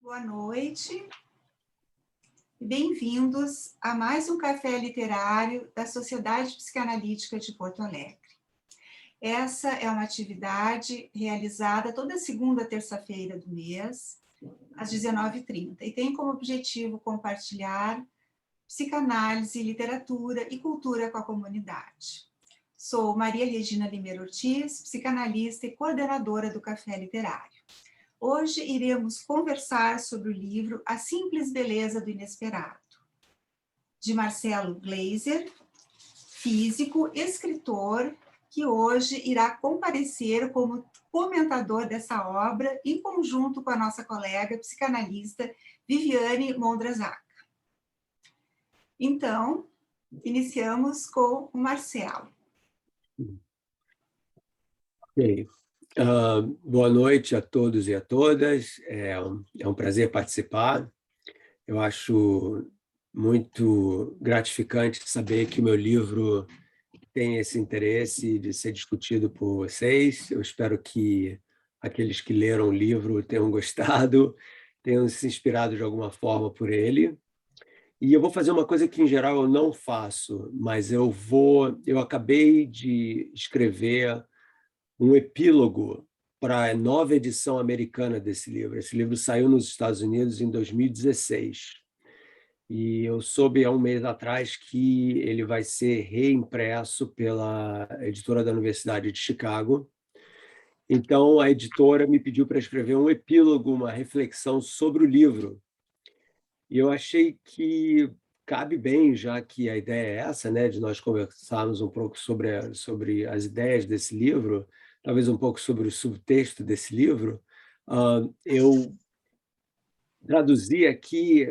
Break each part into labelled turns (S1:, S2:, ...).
S1: Boa noite e bem-vindos a mais um Café Literário da Sociedade Psicanalítica de Porto Alegre. Essa é uma atividade realizada toda segunda terça-feira do mês, às 19h30, e tem como objetivo compartilhar psicanálise, literatura e cultura com a comunidade. Sou Maria Regina Limeira Ortiz, psicanalista e coordenadora do Café Literário. Hoje iremos conversar sobre o livro A Simples Beleza do Inesperado, de Marcelo Gleiser, físico, escritor, que hoje irá comparecer como comentador dessa obra, em conjunto com a nossa colega psicanalista Viviane Mondrazac. Então, iniciamos com o Marcelo.
S2: Ok. Boa noite a todos e a todas. É um prazer participar. Eu acho muito gratificante saber que o meu livro tem esse interesse de ser discutido por vocês. Eu espero que aqueles que leram o livro tenham gostado, tenham se inspirado de alguma forma por ele. E eu vou fazer uma coisa que, em geral, eu não faço, mas eu acabei de escrever um epílogo para a nova edição americana desse livro. Esse livro saiu nos Estados Unidos em 2016. E eu soube há um mês atrás que ele vai ser reimpresso pela editora da Universidade de Chicago. Então, a editora me pediu para escrever um epílogo, uma reflexão sobre o livro. E eu achei que cabe bem, já que a ideia é essa, né, de nós conversarmos um pouco sobre as ideias desse livro, talvez um pouco sobre o subtexto desse livro. Eu traduzi aqui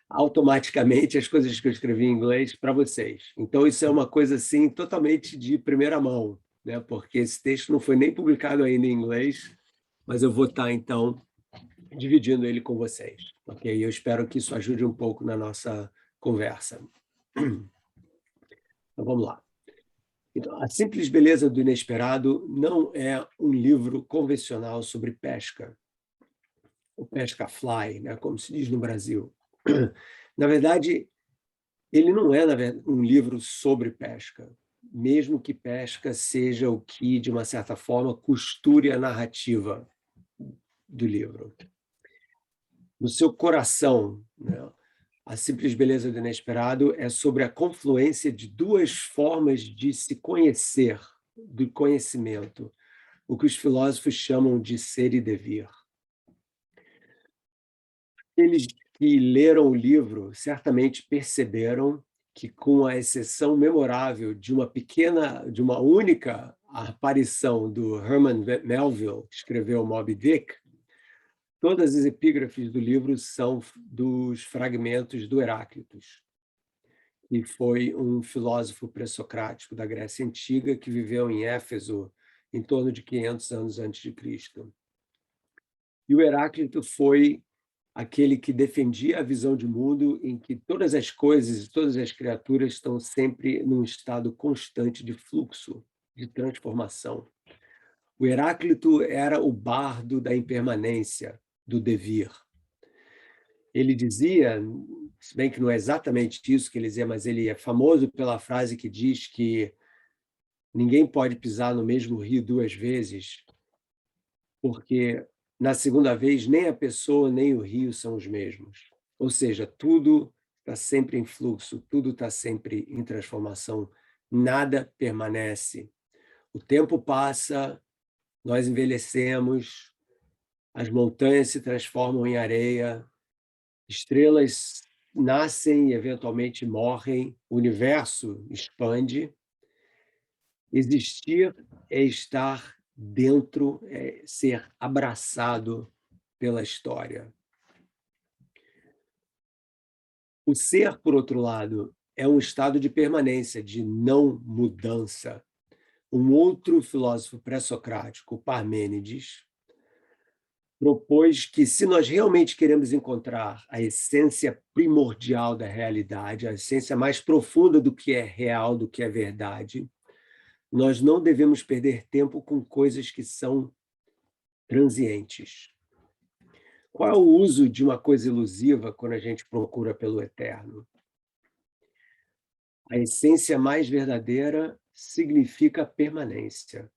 S2: automaticamente as coisas que eu escrevi em inglês para vocês. Então, isso é uma coisa assim totalmente de primeira mão, né, porque esse texto não foi nem publicado ainda em inglês, mas eu vou estar, então, dividindo ele com vocês. Ok? Eu espero que isso ajude um pouco na nossa conversa. Então, vamos lá. Então, A Simples Beleza do Inesperado não é um livro convencional sobre pesca, ou pesca fly, né, como se diz no Brasil. Na verdade, ele não é um livro sobre pesca, mesmo que pesca seja o que, de uma certa forma, costure a narrativa do livro. No seu coração, né, A Simples Beleza do Inesperado é sobre a confluência de duas formas de se conhecer, do conhecimento, o que os filósofos chamam de ser e devir. Aqueles que leram o livro certamente perceberam que, com a exceção memorável de uma única aparição do Herman Melville, que escreveu Moby Dick, todas as epígrafes do livro são dos fragmentos do Heráclitos, que foi um filósofo pré-socrático da Grécia Antiga que viveu em Éfeso em torno de 500 anos antes de Cristo. E o Heráclito foi aquele que defendia a visão de mundo em que todas as coisas e todas as criaturas estão sempre num estado constante de fluxo, de transformação. O Heráclito era o bardo da impermanência, do devir. Ele dizia, se bem que não é exatamente isso que ele dizia, mas ele é famoso pela frase que diz que ninguém pode pisar no mesmo rio duas vezes, porque na segunda vez nem a pessoa nem o rio são os mesmos. Ou seja, tudo está sempre em fluxo, tudo está sempre em transformação, nada permanece. O tempo passa, nós envelhecemos, as montanhas se transformam em areia, estrelas nascem e eventualmente morrem, o universo expande. Existir é estar dentro, é ser abraçado pela história. O ser, por outro lado, é um estado de permanência, de não mudança. Um outro filósofo pré-socrático, Parmênides, propôs que, se nós realmente queremos encontrar a essência primordial da realidade, a essência mais profunda do que é real, do que é verdade, nós não devemos perder tempo com coisas que são transientes. Qual é o uso de uma coisa ilusiva quando a gente procura pelo eterno? A essência mais verdadeira significa permanência.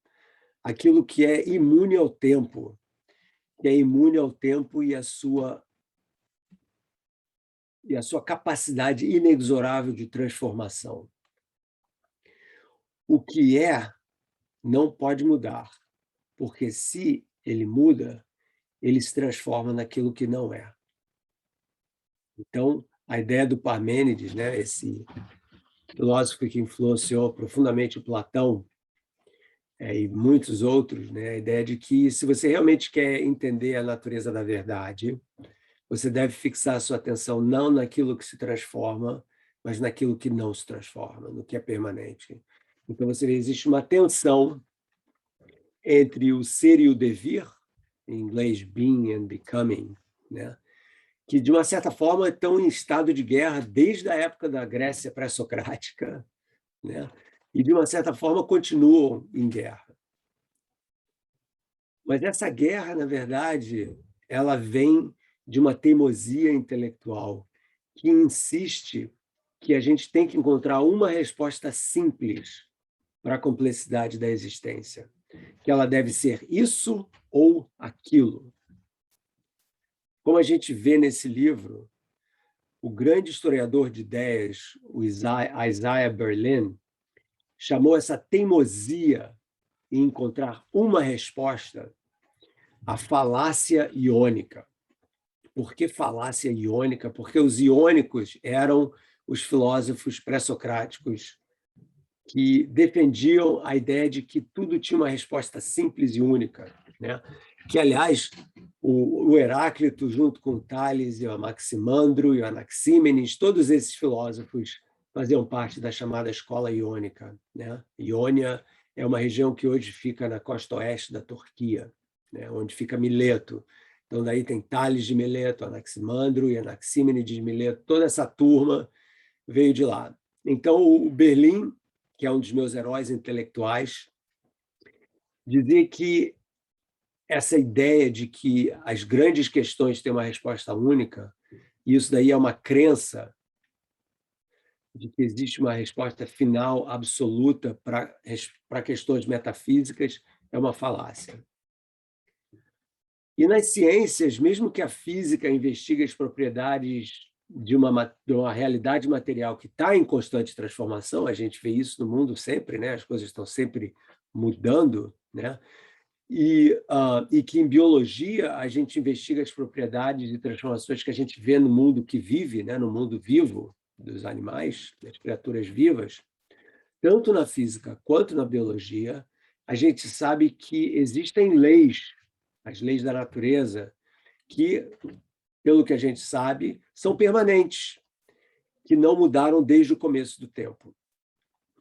S2: Aquilo que é imune ao tempo, que é imune ao tempo e a sua capacidade inexorável de transformação. O que é não pode mudar, porque se ele muda, ele se transforma naquilo que não é. Então, a ideia do Parmênides, né, esse filósofo que influenciou profundamente o Platão, e muitos outros, né, a ideia de que se você realmente quer entender a natureza da verdade, você deve fixar a sua atenção não naquilo que se transforma, mas naquilo que não se transforma, no que é permanente. Então, você vê, existe uma tensão entre o ser e o devir, em inglês being and becoming, né? Que, de uma certa forma, estão em estado de guerra desde a época da Grécia pré-socrática, né? E, de uma certa forma, continuam em guerra. Mas essa guerra, na verdade, ela vem de uma teimosia intelectual que insiste que a gente tem que encontrar uma resposta simples para a complexidade da existência, que ela deve ser isso ou aquilo. Como a gente vê nesse livro, o grande historiador de ideias, o Isaiah Berlin, chamou essa teimosia em encontrar uma resposta a falácia iônica. Por que falácia iônica? Porque os iônicos eram os filósofos pré-socráticos que defendiam a ideia de que tudo tinha uma resposta simples e única, né? Que, aliás, o Heráclito, junto com o Tales e o Anaximandro e o Anaxímenes, todos esses filósofos faziam parte da chamada escola iônica, né? Iônia é uma região que hoje fica na costa oeste da Turquia, né? Onde fica Mileto. Então, daí tem Tales de Mileto, Anaximandro e Anaxímenes de Mileto, toda essa turma veio de lá. Então, o Berlim, que é um dos meus heróis intelectuais, dizia que essa ideia de que as grandes questões têm uma resposta única, e isso daí é uma crença de que existe uma resposta final absoluta para questões metafísicas, é uma falácia. E nas ciências, mesmo que a física investigue as propriedades de uma realidade material que está em constante transformação, a gente vê isso no mundo sempre, né? As coisas estão sempre mudando, né? E que em biologia a gente investiga as propriedades e transformações que a gente vê no mundo que vive, né? No mundo vivo dos animais, das criaturas vivas, tanto na física quanto na biologia, a gente sabe que existem leis, as leis da natureza, que, pelo que a gente sabe, são permanentes, que não mudaram desde o começo do tempo.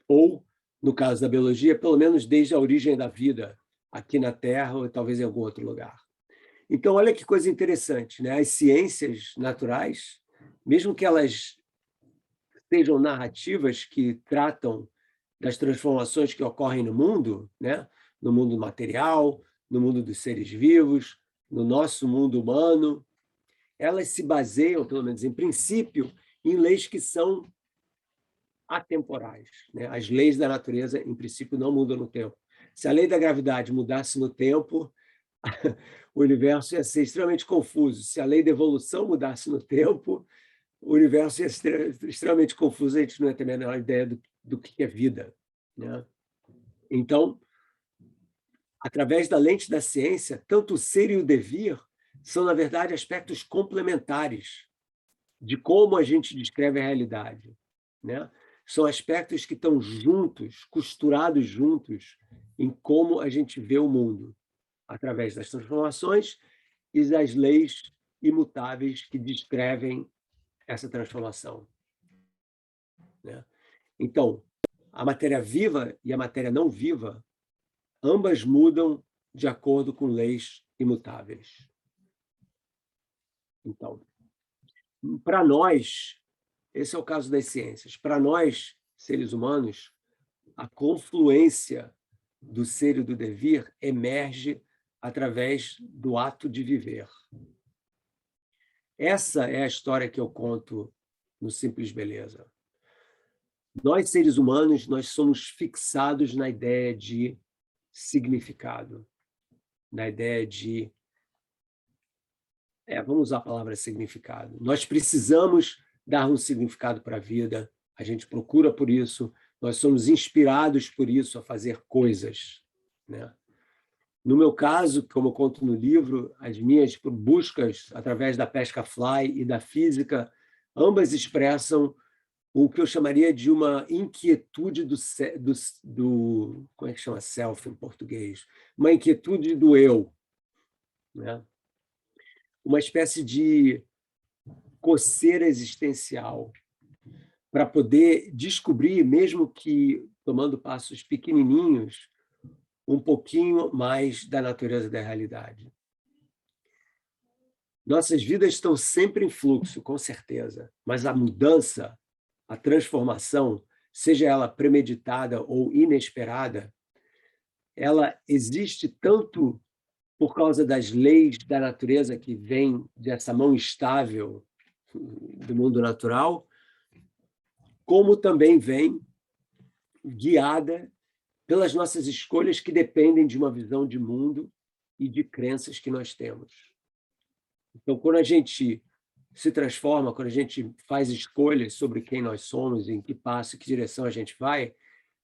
S2: Ou, no caso da biologia, pelo menos desde a origem da vida, aqui na Terra ou talvez em algum outro lugar. Então, olha que coisa interessante, né? As ciências naturais, mesmo que elas sejam narrativas que tratam das transformações que ocorrem no mundo, né? No mundo material, no mundo dos seres vivos, no nosso mundo humano, elas se baseiam, pelo menos em princípio, em leis que são atemporais, né? As leis da natureza, em princípio, não mudam no tempo. Se a lei da gravidade mudasse no tempo, o universo ia ser extremamente confuso. Se a lei da evolução mudasse no tempo, o universo ia ser extremamente confuso, a gente não ia ter a menor ideia do que é vida, né? Então, através da lente da ciência, tanto o ser e o devir são, na verdade, aspectos complementares de como a gente descreve a realidade, né? São aspectos que estão juntos, costurados juntos, em como a gente vê o mundo, através das transformações e das leis imutáveis que descrevem essa transformação, né? Então, a matéria viva e a matéria não viva, ambas mudam de acordo com leis imutáveis. Então, para nós, esse é o caso das ciências. Para nós, seres humanos, a confluência do ser e do devir emerge através do ato de viver. Essa é a história que eu conto no Simples Beleza. Nós, seres humanos, nós somos fixados na ideia de significado, na ideia de... vamos usar a palavra significado. Nós precisamos dar um significado para a vida, a gente procura por isso, nós somos inspirados por isso a fazer coisas, né? No meu caso, como eu conto no livro, as minhas buscas através da pesca fly e da física, ambas expressam o que eu chamaria de uma inquietude como é que chama self em português? Uma inquietude do eu, né? Uma espécie de coceira existencial para poder descobrir, mesmo que tomando passos pequenininhos, um pouquinho mais da natureza da realidade. Nossas vidas estão sempre em fluxo, com certeza, mas a mudança, a transformação, seja ela premeditada ou inesperada, ela existe tanto por causa das leis da natureza que vêm dessa mão estável do mundo natural, como também vem guiada pelas nossas escolhas que dependem de uma visão de mundo e de crenças que nós temos. Então, quando a gente se transforma, quando a gente faz escolhas sobre quem nós somos, em que passo, que direção a gente vai,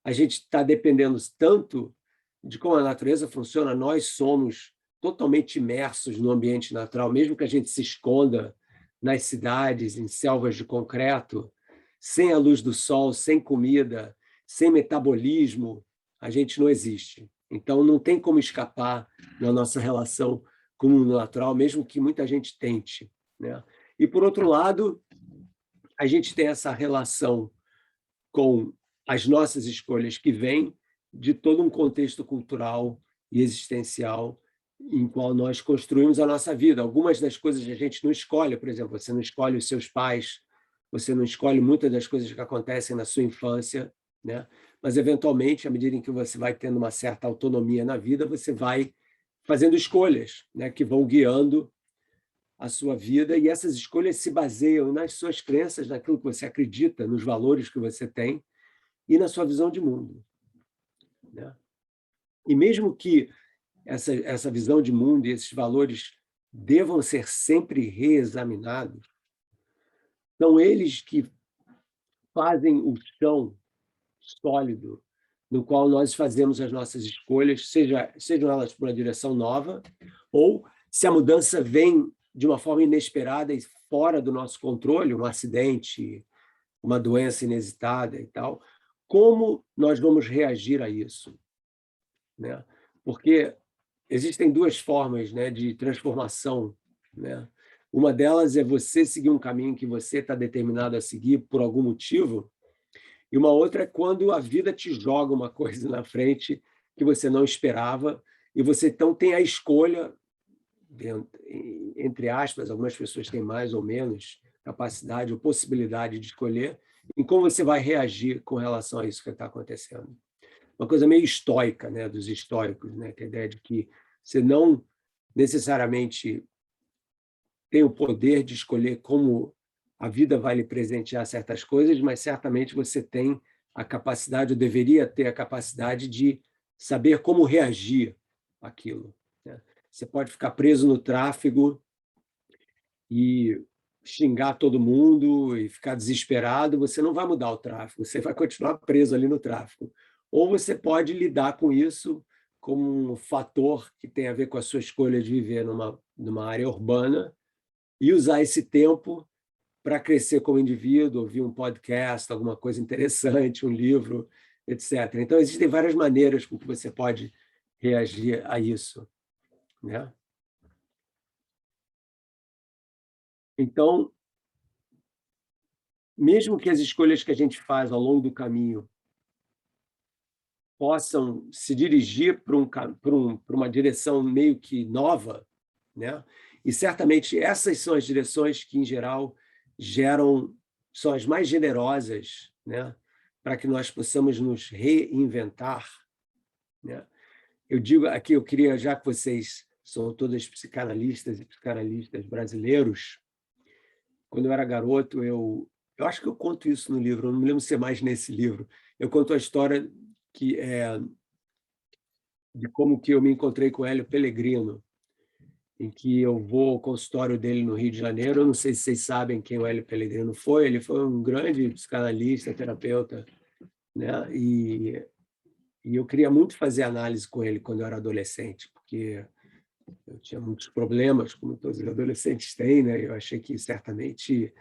S2: a gente está dependendo tanto de como a natureza funciona. Nós somos totalmente imersos no ambiente natural, mesmo que a gente se esconda nas cidades, em selvas de concreto, sem a luz do sol, sem comida, sem metabolismo, a gente não existe. Então, não tem como escapar na nossa relação com o natural, mesmo que muita gente tente, né? E, por outro lado, a gente tem essa relação com as nossas escolhas que vêm de todo um contexto cultural e existencial em qual nós construímos a nossa vida. Algumas das coisas a gente não escolhe, por exemplo, você não escolhe os seus pais, você não escolhe muitas das coisas que acontecem na sua infância, né? Mas, eventualmente, à medida em que você vai tendo uma certa autonomia na vida, você vai fazendo escolhas, né, que vão guiando a sua vida, e essas escolhas se baseiam nas suas crenças, naquilo que você acredita, nos valores que você tem e na sua visão de mundo, né? E mesmo que essa visão de mundo e esses valores devam ser sempre reexaminados, são eles que fazem o chão sólido no qual nós fazemos as nossas escolhas, sejam elas por uma direção nova, ou se a mudança vem de uma forma inesperada e fora do nosso controle, um acidente, uma doença inexitada e tal, como nós vamos reagir a isso, né? Porque existem duas formas, né, de transformação, né? Uma delas é você seguir um caminho que você está determinado a seguir por algum motivo, e uma outra é quando a vida te joga uma coisa na frente que você não esperava, e você então tem a escolha, entre aspas, algumas pessoas têm mais ou menos capacidade ou possibilidade de escolher, em como você vai reagir com relação a isso que está acontecendo. Uma coisa meio estoica, né, dos estoicos, né, que é a ideia de que você não necessariamente tem o poder de escolher como a vida vai lhe presentear certas coisas, mas certamente você tem a capacidade, ou deveria ter a capacidade de saber como reagir àquilo, né? Você pode ficar preso no tráfego e xingar todo mundo e ficar desesperado, você não vai mudar o tráfego, você vai continuar preso ali no tráfego. Ou você pode lidar com isso como um fator que tem a ver com a sua escolha de viver numa área urbana e usar esse tempo para crescer como indivíduo, ouvir um podcast, alguma coisa interessante, um livro, etc. Então, existem várias maneiras com que você pode reagir a isso, né? Então, mesmo que as escolhas que a gente faz ao longo do caminho possam se dirigir para uma direção meio que nova, né? E certamente essas são as direções que, em geral, são as mais generosas, né? Para que nós possamos nos reinventar, né? Eu digo aqui, eu queria, já que vocês são todas psicanalistas e psicanalistas brasileiros, quando eu era garoto, eu acho que eu conto isso no livro, eu não me lembro se é mais nesse livro. Eu conto a história que é de como que eu me encontrei com o Hélio Pellegrino, em que eu vou ao consultório dele no Rio de Janeiro. Eu não sei se vocês sabem quem o Hélio Pellegrino foi. Ele foi um grande psicanalista, terapeuta, né? E eu queria muito fazer análise com ele quando eu era adolescente, porque eu tinha muitos problemas, como todos os adolescentes têm, né? Eu achei que certamente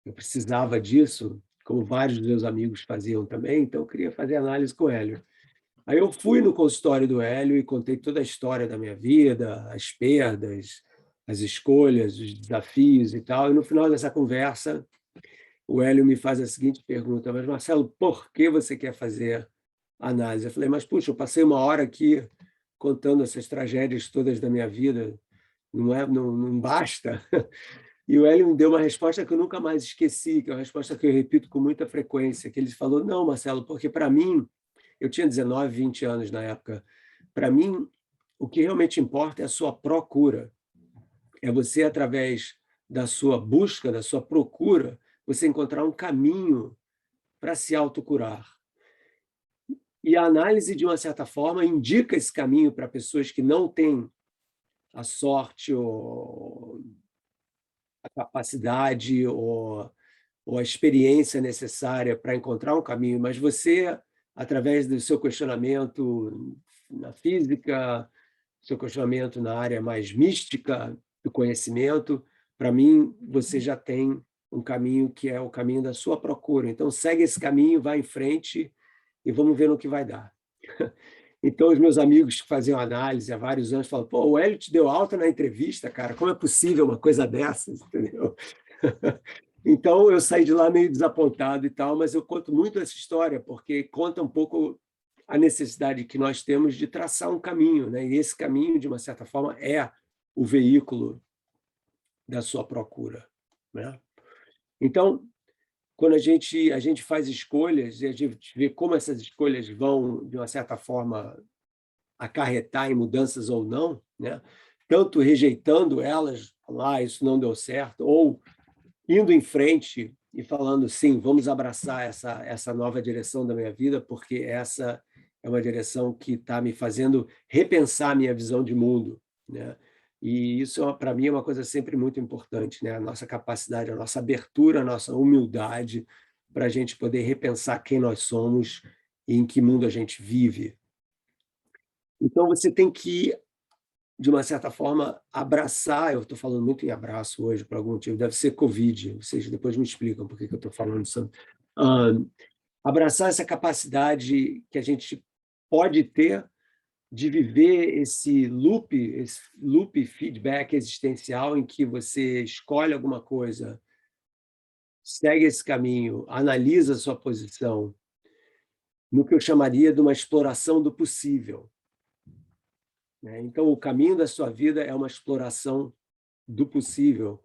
S2: eu precisava disso, como vários dos meus amigos faziam também, então eu queria fazer análise com o Hélio. Aí eu fui no consultório do Hélio e contei toda a história da minha vida, as perdas, as escolhas, os desafios e tal. E no final dessa conversa, o Hélio me faz a seguinte pergunta: mas Marcelo, por que você quer fazer análise? Eu falei: mas puxa, eu passei uma hora aqui contando essas tragédias todas da minha vida, não basta? E o Hélio me deu uma resposta que eu nunca mais esqueci, que é uma resposta que eu repito com muita frequência, que ele falou: não, Marcelo, porque para mim, eu tinha 19, 20 anos na época, para mim, o que realmente importa é a sua procura. É você, através da sua busca, da sua procura, você encontrar um caminho para se autocurar. E a análise, de uma certa forma, indica esse caminho para pessoas que não têm a sorte ou a capacidade ou a experiência necessária para encontrar um caminho, mas você, através do seu questionamento na física, seu questionamento na área mais mística do conhecimento, para mim, você já tem um caminho que é o caminho da sua procura. Então, segue esse caminho, vai em frente e vamos ver no que vai dar. Então, os meus amigos que faziam análise há vários anos falam: pô, o Hélio te deu alta na entrevista, cara, como é possível uma coisa dessas? Entendeu? Então, eu saí de lá meio desapontado e tal, mas eu conto muito essa história, porque conta um pouco a necessidade que nós temos de traçar um caminho, né? E esse caminho, de uma certa forma, é o veículo da sua procura, né? Então, quando a gente faz escolhas e a gente vê como essas escolhas vão, de uma certa forma, acarretar em mudanças ou não, né? Tanto rejeitando elas, isso não deu certo, ou indo em frente e falando, sim, vamos abraçar essa nova direção da minha vida, porque essa é uma direção que está me fazendo repensar a minha visão de mundo, né? E isso, para mim, é uma coisa sempre muito importante, né? A nossa capacidade, a nossa abertura, a nossa humildade para a gente poder repensar quem nós somos e em que mundo a gente vive. Então, você tem que, de uma certa forma, abraçar. Eu estou falando muito em abraço hoje, por algum motivo, deve ser Covid, vocês depois me explicam por que eu estou falando sobre. Abraçar essa capacidade que a gente pode ter de viver esse loop feedback existencial em que você escolhe alguma coisa, segue esse caminho, analisa a sua posição, no que eu chamaria de uma exploração do possível, né? Então, o caminho da sua vida é uma exploração do possível.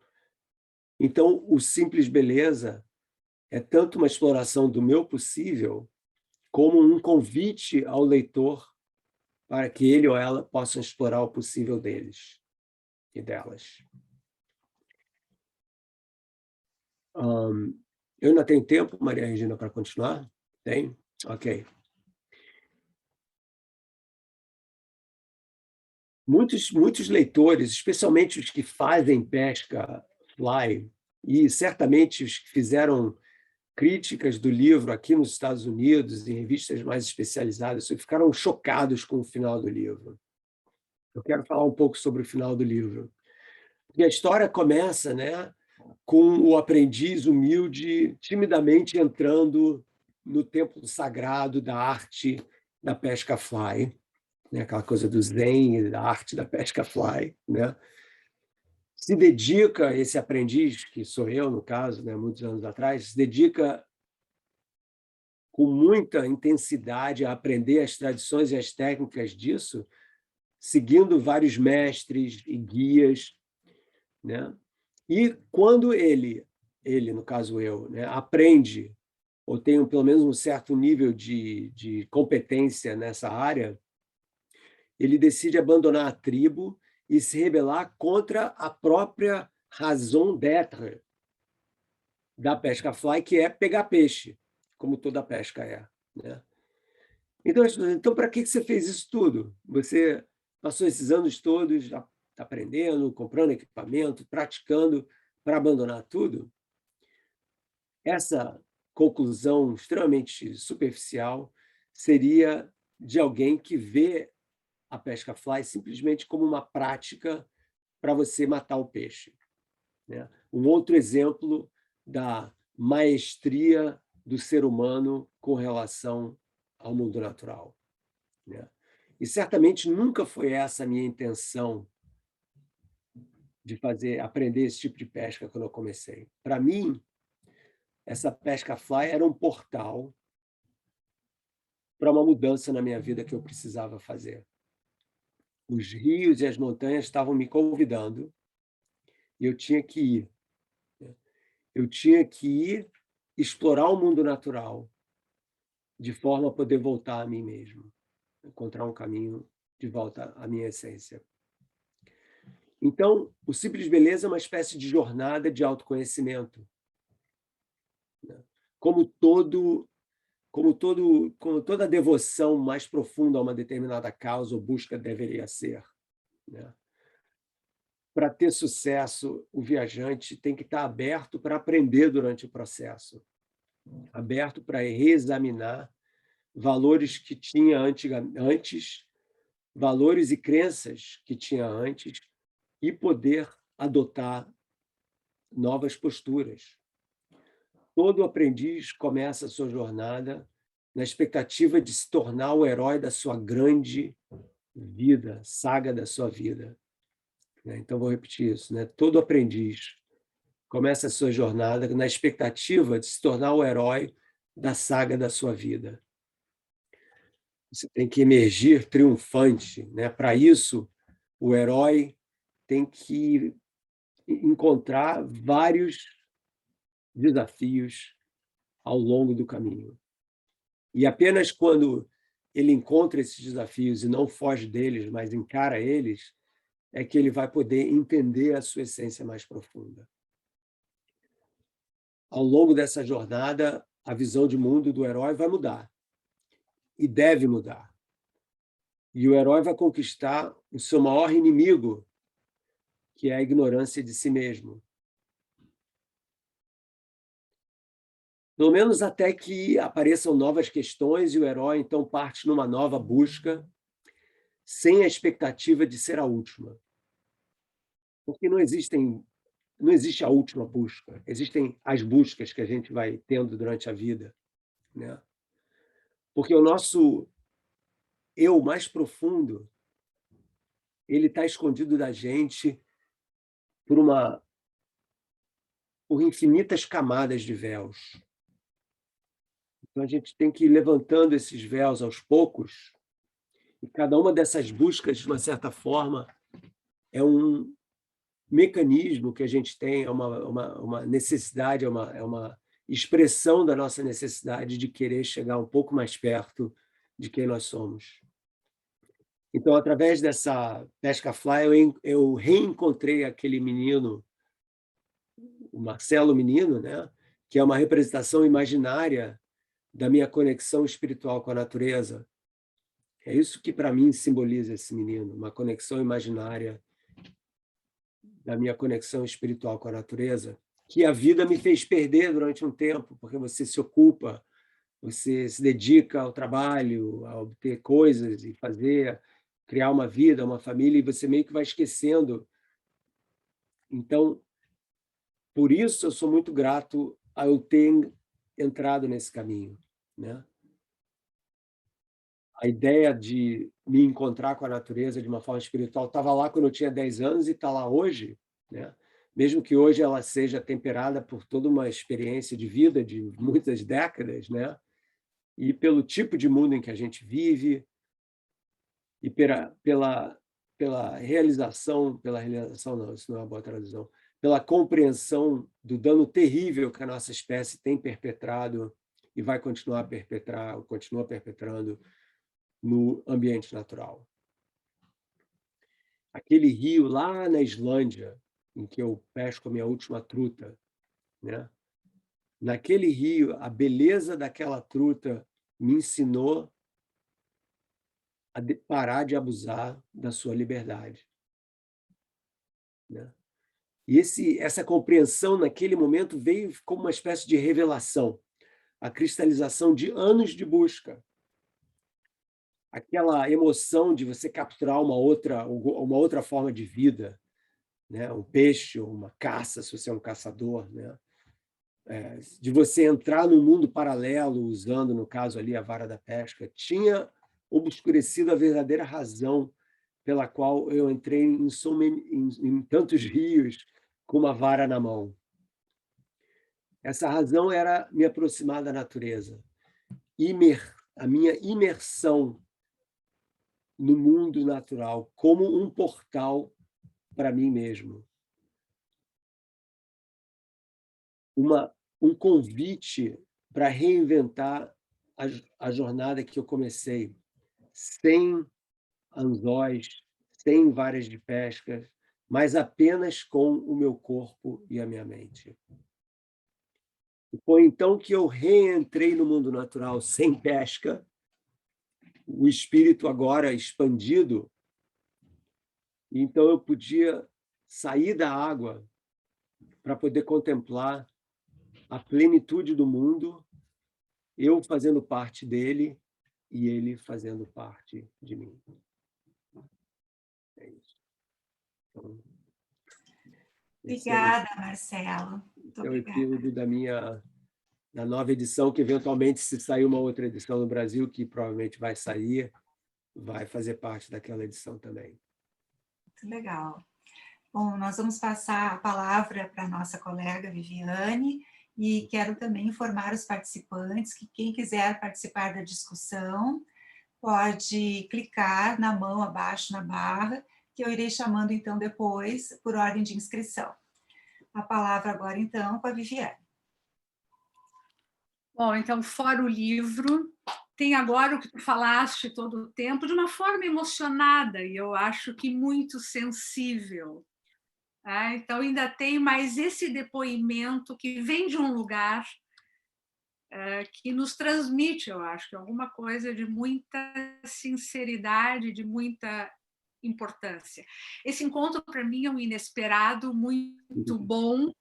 S2: Então, o Simples Beleza é tanto uma exploração do meu possível, como um convite ao leitor para que ele ou ela possam explorar o possível deles e delas. Eu ainda tenho tempo, Maria Regina, para continuar? Tem? Ok. Muitos leitores, especialmente os que fazem pesca fly, e certamente os que fizeram críticas do livro aqui nos Estados Unidos, em revistas mais especializadas, ficaram chocados com o final do livro. Eu quero falar um pouco sobre o final do livro. Porque a história começa, né, com o aprendiz humilde timidamente entrando no templo sagrado da arte da pesca fly, né, aquela coisa do zen e da arte da pesca fly, né? Se dedica, esse aprendiz, que sou eu, no caso, né, muitos anos atrás, se dedica com muita intensidade a aprender as tradições e as técnicas disso, seguindo vários mestres e guias, né? E quando ele, no caso eu, né, aprende, ou tem pelo menos um certo nível de competência nessa área, ele decide abandonar a tribo e se rebelar contra a própria raison d'être, da pesca fly, que é pegar peixe, como toda pesca é, né? Então, então para que você fez isso tudo? Você passou esses anos todos aprendendo, comprando equipamento, praticando, para abandonar tudo? Essa conclusão extremamente superficial seria de alguém que vê a pesca fly simplesmente como uma prática para você matar o peixe, né? Um outro exemplo da maestria do ser humano com relação ao mundo natural, né? E certamente nunca foi essa a minha intenção de aprender esse tipo de pesca quando eu comecei. Para mim, essa pesca fly era um portal para uma mudança na minha vida que eu precisava fazer. Os rios e as montanhas estavam me convidando e eu tinha que ir, né? Eu tinha que ir explorar o mundo natural de forma a poder voltar a mim mesmo, encontrar um caminho de volta à minha essência. Então, o Simples Beleza é uma espécie de jornada de autoconhecimento, né? Como todo como toda devoção mais profunda a uma determinada causa ou busca deveria ser, né? Para ter sucesso, o viajante tem que estar aberto para aprender durante o processo, aberto para reexaminar valores que tinha antes, valores e crenças que tinha antes, e poder adotar novas posturas. Todo aprendiz começa a sua jornada na expectativa de se tornar o herói da sua grande vida, saga da sua vida, né? Então, vou repetir isso, né? Todo aprendiz começa a sua jornada na expectativa de se tornar o herói da saga da sua vida. Você tem que emergir triunfante, né? Para isso, o herói tem que encontrar vários desafios ao longo do caminho. E apenas quando ele encontra esses desafios e não foge deles, mas encara eles, é que ele vai poder entender a sua essência mais profunda. Ao longo dessa jornada, a visão de mundo do herói vai mudar e deve mudar. E o herói vai conquistar o seu maior inimigo, que é a ignorância de si mesmo. Pelo menos até que apareçam novas questões e o herói então parte numa nova busca, sem a expectativa de ser a última. Porque não existe a última busca, existem as buscas que a gente vai tendo durante a vida, né? Porque o nosso eu mais profundo, ele está escondido da gente por por infinitas camadas de véus. Então a gente tem que ir levantando esses véus aos poucos, e cada uma dessas buscas, de uma certa forma, é um mecanismo que a gente tem, é uma necessidade, é uma expressão da nossa necessidade de querer chegar um pouco mais perto de quem nós somos. Então, através dessa pesca fly, eu reencontrei aquele menino, o Marcelo menino, né? Que é uma representação imaginária da minha conexão espiritual com a natureza. É isso que, para mim, simboliza esse menino, uma conexão imaginária da minha conexão espiritual com a natureza, que a vida me fez perder durante um tempo, porque você se ocupa, você se dedica ao trabalho, a obter coisas e fazer, criar uma vida, uma família, e você meio que vai esquecendo. Então, por isso eu sou muito grato a eu ter entrado nesse caminho, né? A ideia de me encontrar com a natureza de uma forma espiritual estava lá quando eu tinha 10 anos e está lá hoje, né? Mesmo que hoje ela seja temperada por toda uma experiência de vida de muitas décadas, né? E pelo tipo de mundo em que a gente vive, e pela realização não, isso não é uma boa tradução, pela compreensão do dano terrível que a nossa espécie tem perpetrado e vai continuar a perpetrar, continua perpetrando no ambiente natural. Aquele rio lá na Islândia, em que eu pesco a minha última truta, né? Naquele rio, a beleza daquela truta me ensinou a parar de abusar da sua liberdade, né? E essa compreensão, naquele momento, veio como uma espécie de revelação, a cristalização de anos de busca. Aquela emoção de você capturar uma outra forma de vida, né? Um peixe ou uma caça, se você é um caçador, né? De você entrar num mundo paralelo, usando, no caso ali, a vara da pesca, tinha obscurecido a verdadeira razão pela qual eu entrei em tantos rios com uma vara na mão. Essa razão era me aproximar da natureza, a minha imersão no mundo natural como um portal para mim mesmo, um convite para reinventar a jornada que eu comecei, sem anzóis, sem varas de pesca, mas apenas com o meu corpo e a minha mente. E foi então que eu reentrei no mundo natural sem pesca, o espírito agora expandido, então eu podia sair da água para poder contemplar a plenitude do mundo, eu fazendo parte dele e ele fazendo parte de mim. É isso. Então,
S1: Obrigada, Marcelo. Muito
S2: esse é o
S1: obrigada.
S2: epílogo da nova edição, que eventualmente, se sair uma outra edição no Brasil, que provavelmente vai sair, vai fazer parte daquela edição também.
S1: Muito legal. Bom, nós vamos passar a palavra para a nossa colega Viviane, e quero também informar os participantes que quem quiser participar da discussão pode clicar na mão abaixo na barra, que eu irei chamando então depois por ordem de inscrição. A palavra agora então com a Viviane.
S3: Bom, então, fora o livro, tem agora o que tu falaste todo o tempo, de uma forma emocionada, e eu acho que muito sensível. Então, ainda tem mais esse depoimento que vem de um lugar que nos transmite, eu acho, que alguma coisa de muita sinceridade, de muita importância. Esse encontro, para mim, é um inesperado, muito bom.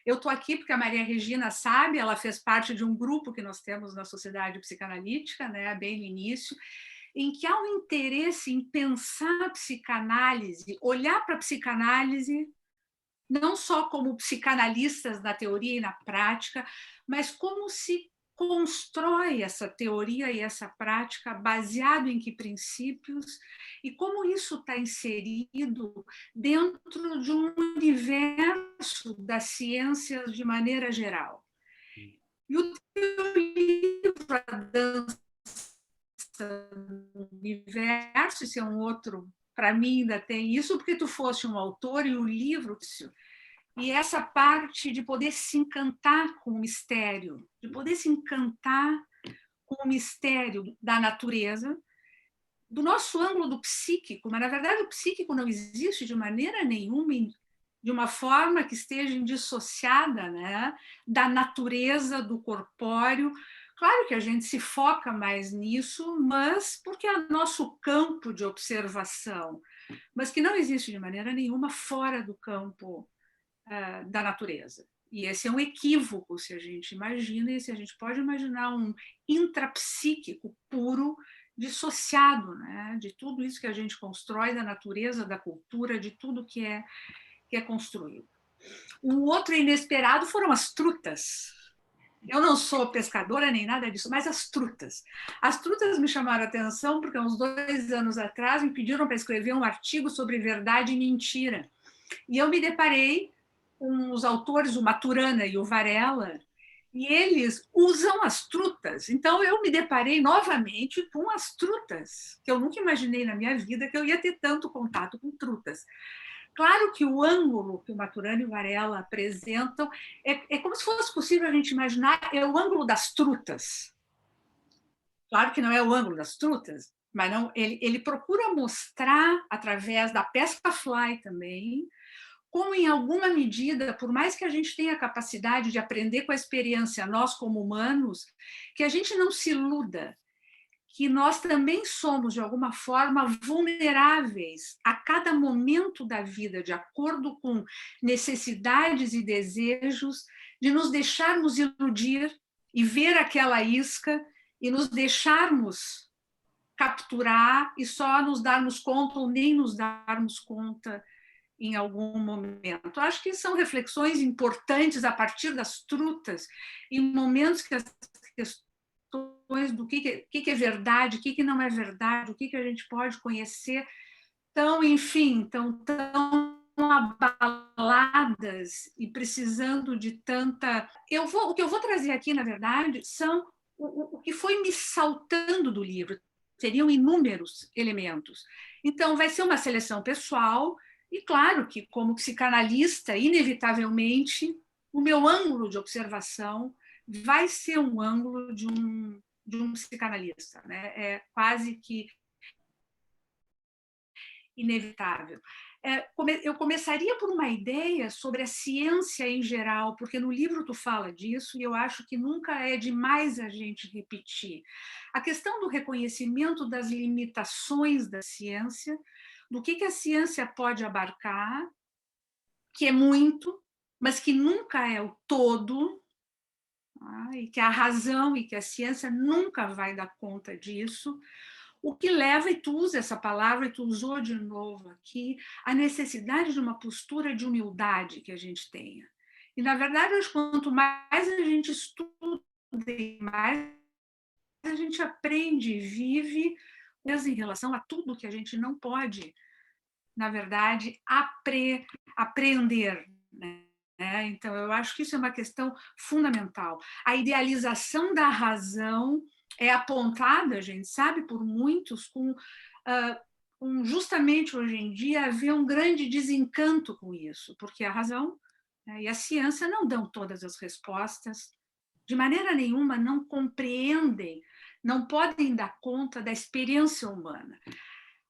S3: Eu estou aqui porque a Maria Regina sabe, ela fez parte de um grupo que nós temos na Sociedade Psicanalítica, né, bem no início, em que há um interesse em pensar a psicanálise, olhar para a psicanálise não só como psicanalistas na teoria e na prática, mas como se constrói essa teoria e essa prática baseado em que princípios e como isso está inserido dentro de um universo das ciências de maneira geral. E o teu livro, A Dança do Universo, esse é um outro, para mim ainda tem isso, porque tu foste um autor e o livro, e essa parte de poder se encantar com o mistério, de poder se encantar com o mistério da natureza, do nosso ângulo do psíquico, mas na verdade o psíquico não existe de maneira nenhuma de uma forma que esteja indissociada, né, da natureza, do corpóreo. Claro que a gente se foca mais nisso, mas porque é nosso campo de observação, mas que não existe de maneira nenhuma fora do campo da natureza. E esse é um equívoco, se a gente imagina, e se a gente pode imaginar um intrapsíquico puro, dissociado, né, de tudo isso que a gente constrói, da natureza, da cultura, de tudo que é construído. Um outro inesperado foram as trutas. Eu não sou pescadora nem nada disso, mas as trutas. As trutas me chamaram a atenção porque, uns 2 anos atrás, me pediram para escrever um artigo sobre verdade e mentira. E eu me deparei com os autores, o Maturana e o Varela, e eles usam as trutas. Então, eu me deparei novamente com as trutas, que eu nunca imaginei na minha vida que eu ia ter tanto contato com trutas. Claro que o ângulo que o Maturana e o Varela apresentam é como se fosse possível a gente imaginar, é o ângulo das trutas. Claro que não é o ângulo das trutas, mas não, ele procura mostrar, através da pesca fly também, como, em alguma medida, por mais que a gente tenha a capacidade de aprender com a experiência, nós como humanos, que a gente não se iluda, que nós também somos, de alguma forma, vulneráveis a cada momento da vida, de acordo com necessidades e desejos, de nos deixarmos iludir e ver aquela isca e nos deixarmos capturar e só nos darmos conta ou nem nos darmos conta em algum momento. Acho que são reflexões importantes a partir das trutas, em momentos que as questões do que é verdade, o que não é verdade, o que a gente pode conhecer, tão, enfim, tão abaladas e precisando de tanta... O que eu vou trazer aqui, na verdade, são o que foi me saltando do livro. Seriam inúmeros elementos. Então, vai ser uma seleção pessoal, e claro que, como psicanalista, inevitavelmente, o meu ângulo de observação vai ser um ângulo de um psicanalista, né? É quase que inevitável. Eu começaria por uma ideia sobre a ciência em geral, porque no livro tu fala disso e eu acho que nunca é demais a gente repetir. A questão do reconhecimento das limitações da ciência, do que a ciência pode abarcar, que é muito, mas que nunca é o todo, e que a razão e que a ciência nunca vai dar conta disso. O que leva, e tu usa essa palavra, e tu usou de novo aqui, a necessidade de uma postura de humildade que a gente tenha. E, na verdade, quanto mais a gente estuda, mais a gente aprende e vive em relação a tudo que a gente não pode, na verdade, aprender, né? Então, eu acho que isso é uma questão fundamental. A idealização da razão é apontada, a gente sabe, por muitos, com justamente hoje em dia haver um grande desencanto com isso, porque a razão, né, e a ciência não dão todas as respostas, de maneira nenhuma não compreendem, não podem dar conta da experiência humana.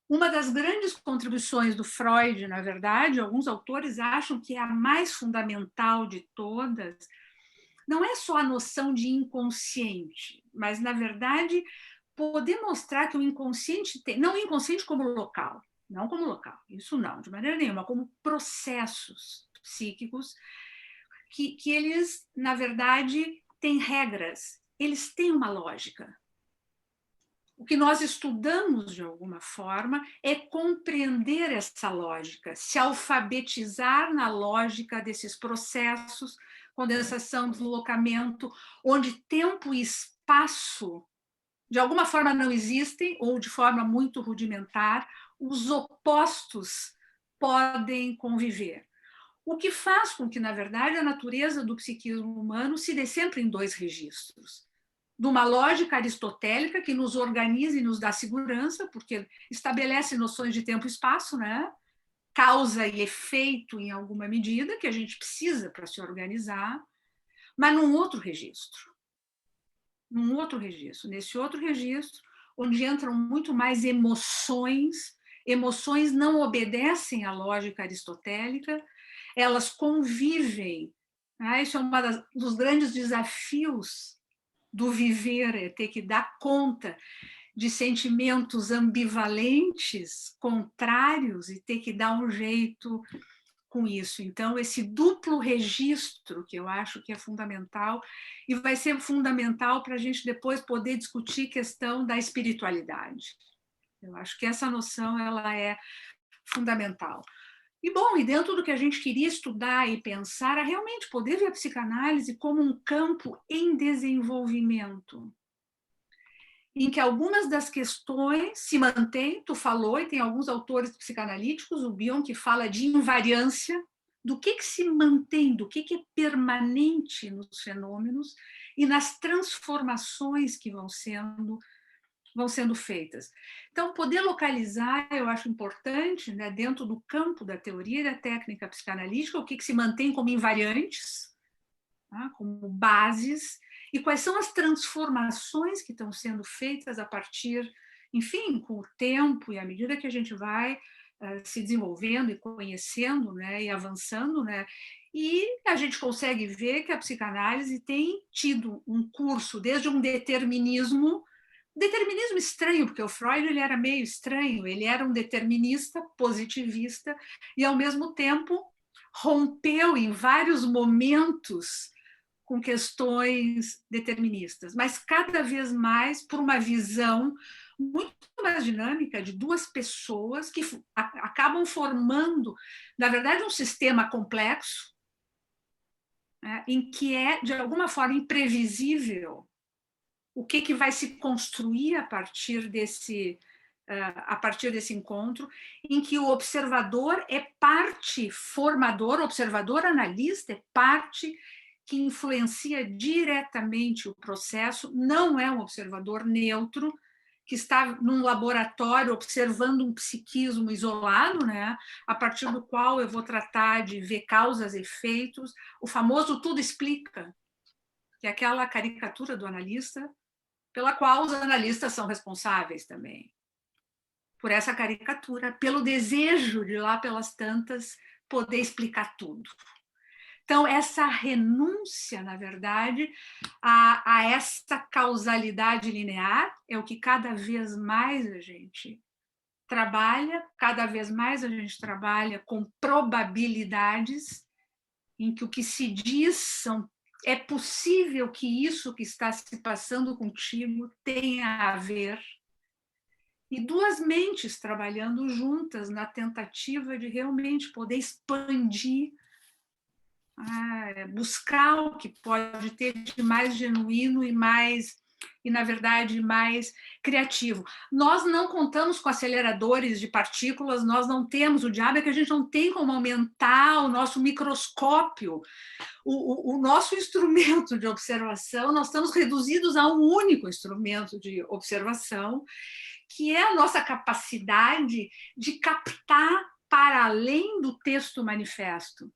S3: Uma das grandes contribuições do Freud, na verdade, alguns autores acham que é a mais fundamental de todas, não é só a noção de inconsciente, mas, na verdade, poder mostrar que o inconsciente tem, não o inconsciente como local, não como local, isso não, de maneira nenhuma, como processos psíquicos, que eles, na verdade, têm regras, eles têm uma lógica. O que nós estudamos, de alguma forma, é compreender essa lógica, se alfabetizar na lógica desses processos, condensação, deslocamento, onde tempo e espaço, de alguma forma, não existem, ou de forma muito rudimentar, os opostos podem conviver. O que faz com que, na verdade, a natureza do psiquismo humano se dê sempre em dois registros. De uma lógica aristotélica que nos organiza e nos dá segurança, porque estabelece noções de tempo e espaço, né? Causa e efeito em alguma medida, que a gente precisa para se organizar, mas num outro registro. Nesse outro registro, onde entram muito mais emoções não obedecem à lógica aristotélica, elas convivem. Né? Isso é um dos grandes desafios do viver, é ter que dar conta de sentimentos ambivalentes, contrários, e ter que dar um jeito com isso. Então, esse duplo registro, que eu acho que é fundamental, e vai ser fundamental para a gente depois poder discutir a questão da espiritualidade. Eu acho que essa noção ela é fundamental. E, bom, e dentro do que a gente queria estudar e pensar, é realmente poder ver a psicanálise como um campo em desenvolvimento, em que algumas das questões se mantêm, tu falou, e tem alguns autores psicanalíticos, o Bion, que fala de invariância, do que se mantém, do que é permanente nos fenômenos e nas transformações que vão sendo feitas. Então, poder localizar, eu acho importante, né, dentro do campo da teoria e da técnica psicanalítica, o que se mantém como invariantes, tá, como bases, e quais são as transformações que estão sendo feitas a partir, enfim, com o tempo e à medida que a gente vai se desenvolvendo e conhecendo, né, e avançando, né, e a gente consegue ver que a psicanálise tem tido um curso desde um determinismo estranho, porque o Freud ele era meio estranho, ele era um determinista, positivista, e ao mesmo tempo rompeu em vários momentos com questões deterministas, mas cada vez mais por uma visão muito mais dinâmica de duas pessoas que acabam formando, na verdade, um sistema complexo, né, em que é, de alguma forma, imprevisível o que vai se construir a partir desse encontro, em que o observador é parte formador, o observador analista é parte que influencia diretamente o processo, não é um observador neutro, que está num laboratório observando um psiquismo isolado, né, a partir do qual eu vou tratar de ver causas e efeitos, o famoso tudo explica, que é aquela caricatura do analista, pela qual os analistas são responsáveis também. Por essa caricatura, pelo desejo de lá pelas tantas poder explicar tudo. Então, essa renúncia, na verdade, a essa causalidade linear é o que cada vez mais a gente trabalha, cada vez mais a gente trabalha com probabilidades em que o que se diz é possível que isso que está se passando contigo tenha a ver. E duas mentes trabalhando juntas na tentativa de realmente poder expandir, buscar o que pode ter de mais genuíno e, na verdade, mais criativo. Nós não contamos com aceleradores de partículas, nós não temos, o diabo é que a gente não tem como aumentar o nosso microscópio, o nosso instrumento de observação, nós estamos reduzidos a um único instrumento de observação, que é a nossa capacidade de captar para além do texto manifesto,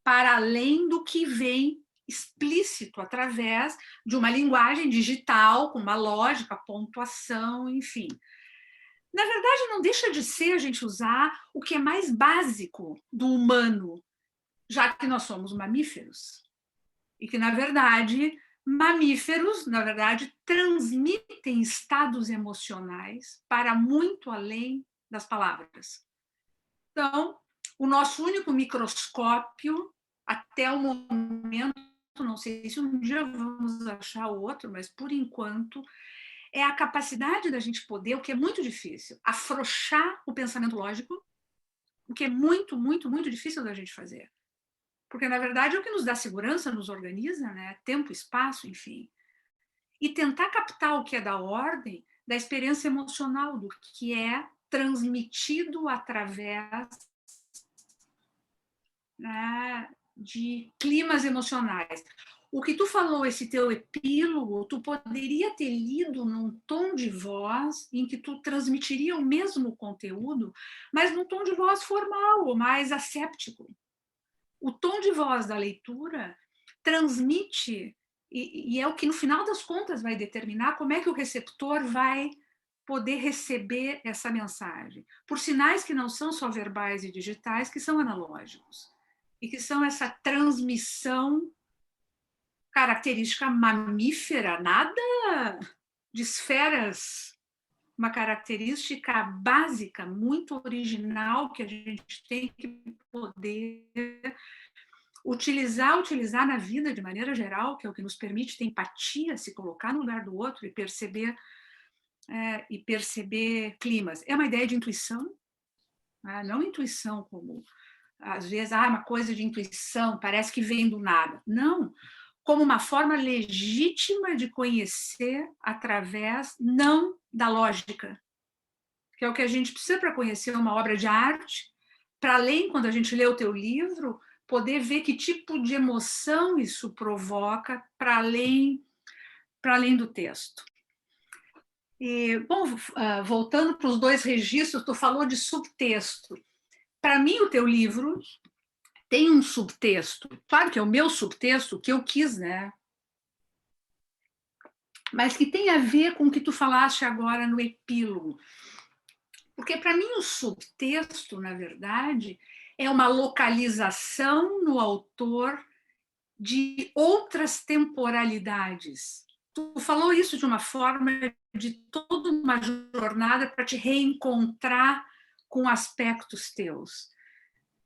S3: para além do que vem explícito através de uma linguagem digital, com uma lógica, pontuação, enfim. Na verdade, não deixa de ser a gente usar o que é mais básico do humano, já que nós somos mamíferos. E que, na verdade, mamíferos, na verdade, transmitem estados emocionais para muito além das palavras. Então, o nosso único microscópio, até o momento, não sei se um dia vamos achar outro, mas por enquanto, é a capacidade da gente poder, o que é muito difícil, afrouxar o pensamento lógico, o que é muito, muito, muito difícil da gente fazer. Porque, na verdade, é o que nos dá segurança, nos organiza, né? Tempo, espaço, enfim. E tentar captar o que é da ordem da experiência emocional, do que é transmitido através, né, de climas emocionais. O que tu falou, esse teu epílogo, tu poderia ter lido num tom de voz em que tu transmitiria o mesmo conteúdo, mas num tom de voz formal, ou mais asséptico. O tom de voz da leitura transmite, e é o que no final das contas vai determinar como é que o receptor vai poder receber essa mensagem, por sinais que não são só verbais e digitais, que são analógicos, e que são essa transmissão característica mamífera, nada de esferas, uma característica básica, muito original, que a gente tem que poder utilizar na vida de maneira geral, que é o que nos permite ter empatia, se colocar no lugar do outro e perceber climas. É uma ideia de intuição, não intuição como, às vezes, uma coisa de intuição, parece que vem do nada. Não, como uma forma legítima de conhecer através, não da lógica, que é o que a gente precisa para conhecer uma obra de arte, para além, quando a gente lê o teu livro, poder ver que tipo de emoção isso provoca para além do texto. E, bom, voltando para os dois registros, tu falou de subtexto. Para mim, o teu livro tem um subtexto, claro que é o meu subtexto, que eu quis, né? Mas que tem a ver com o que tu falaste agora no epílogo. Porque, para mim, o subtexto, na verdade, é uma localização no autor de outras temporalidades. Tu falou isso de uma forma de toda uma jornada para te reencontrar com aspectos teus.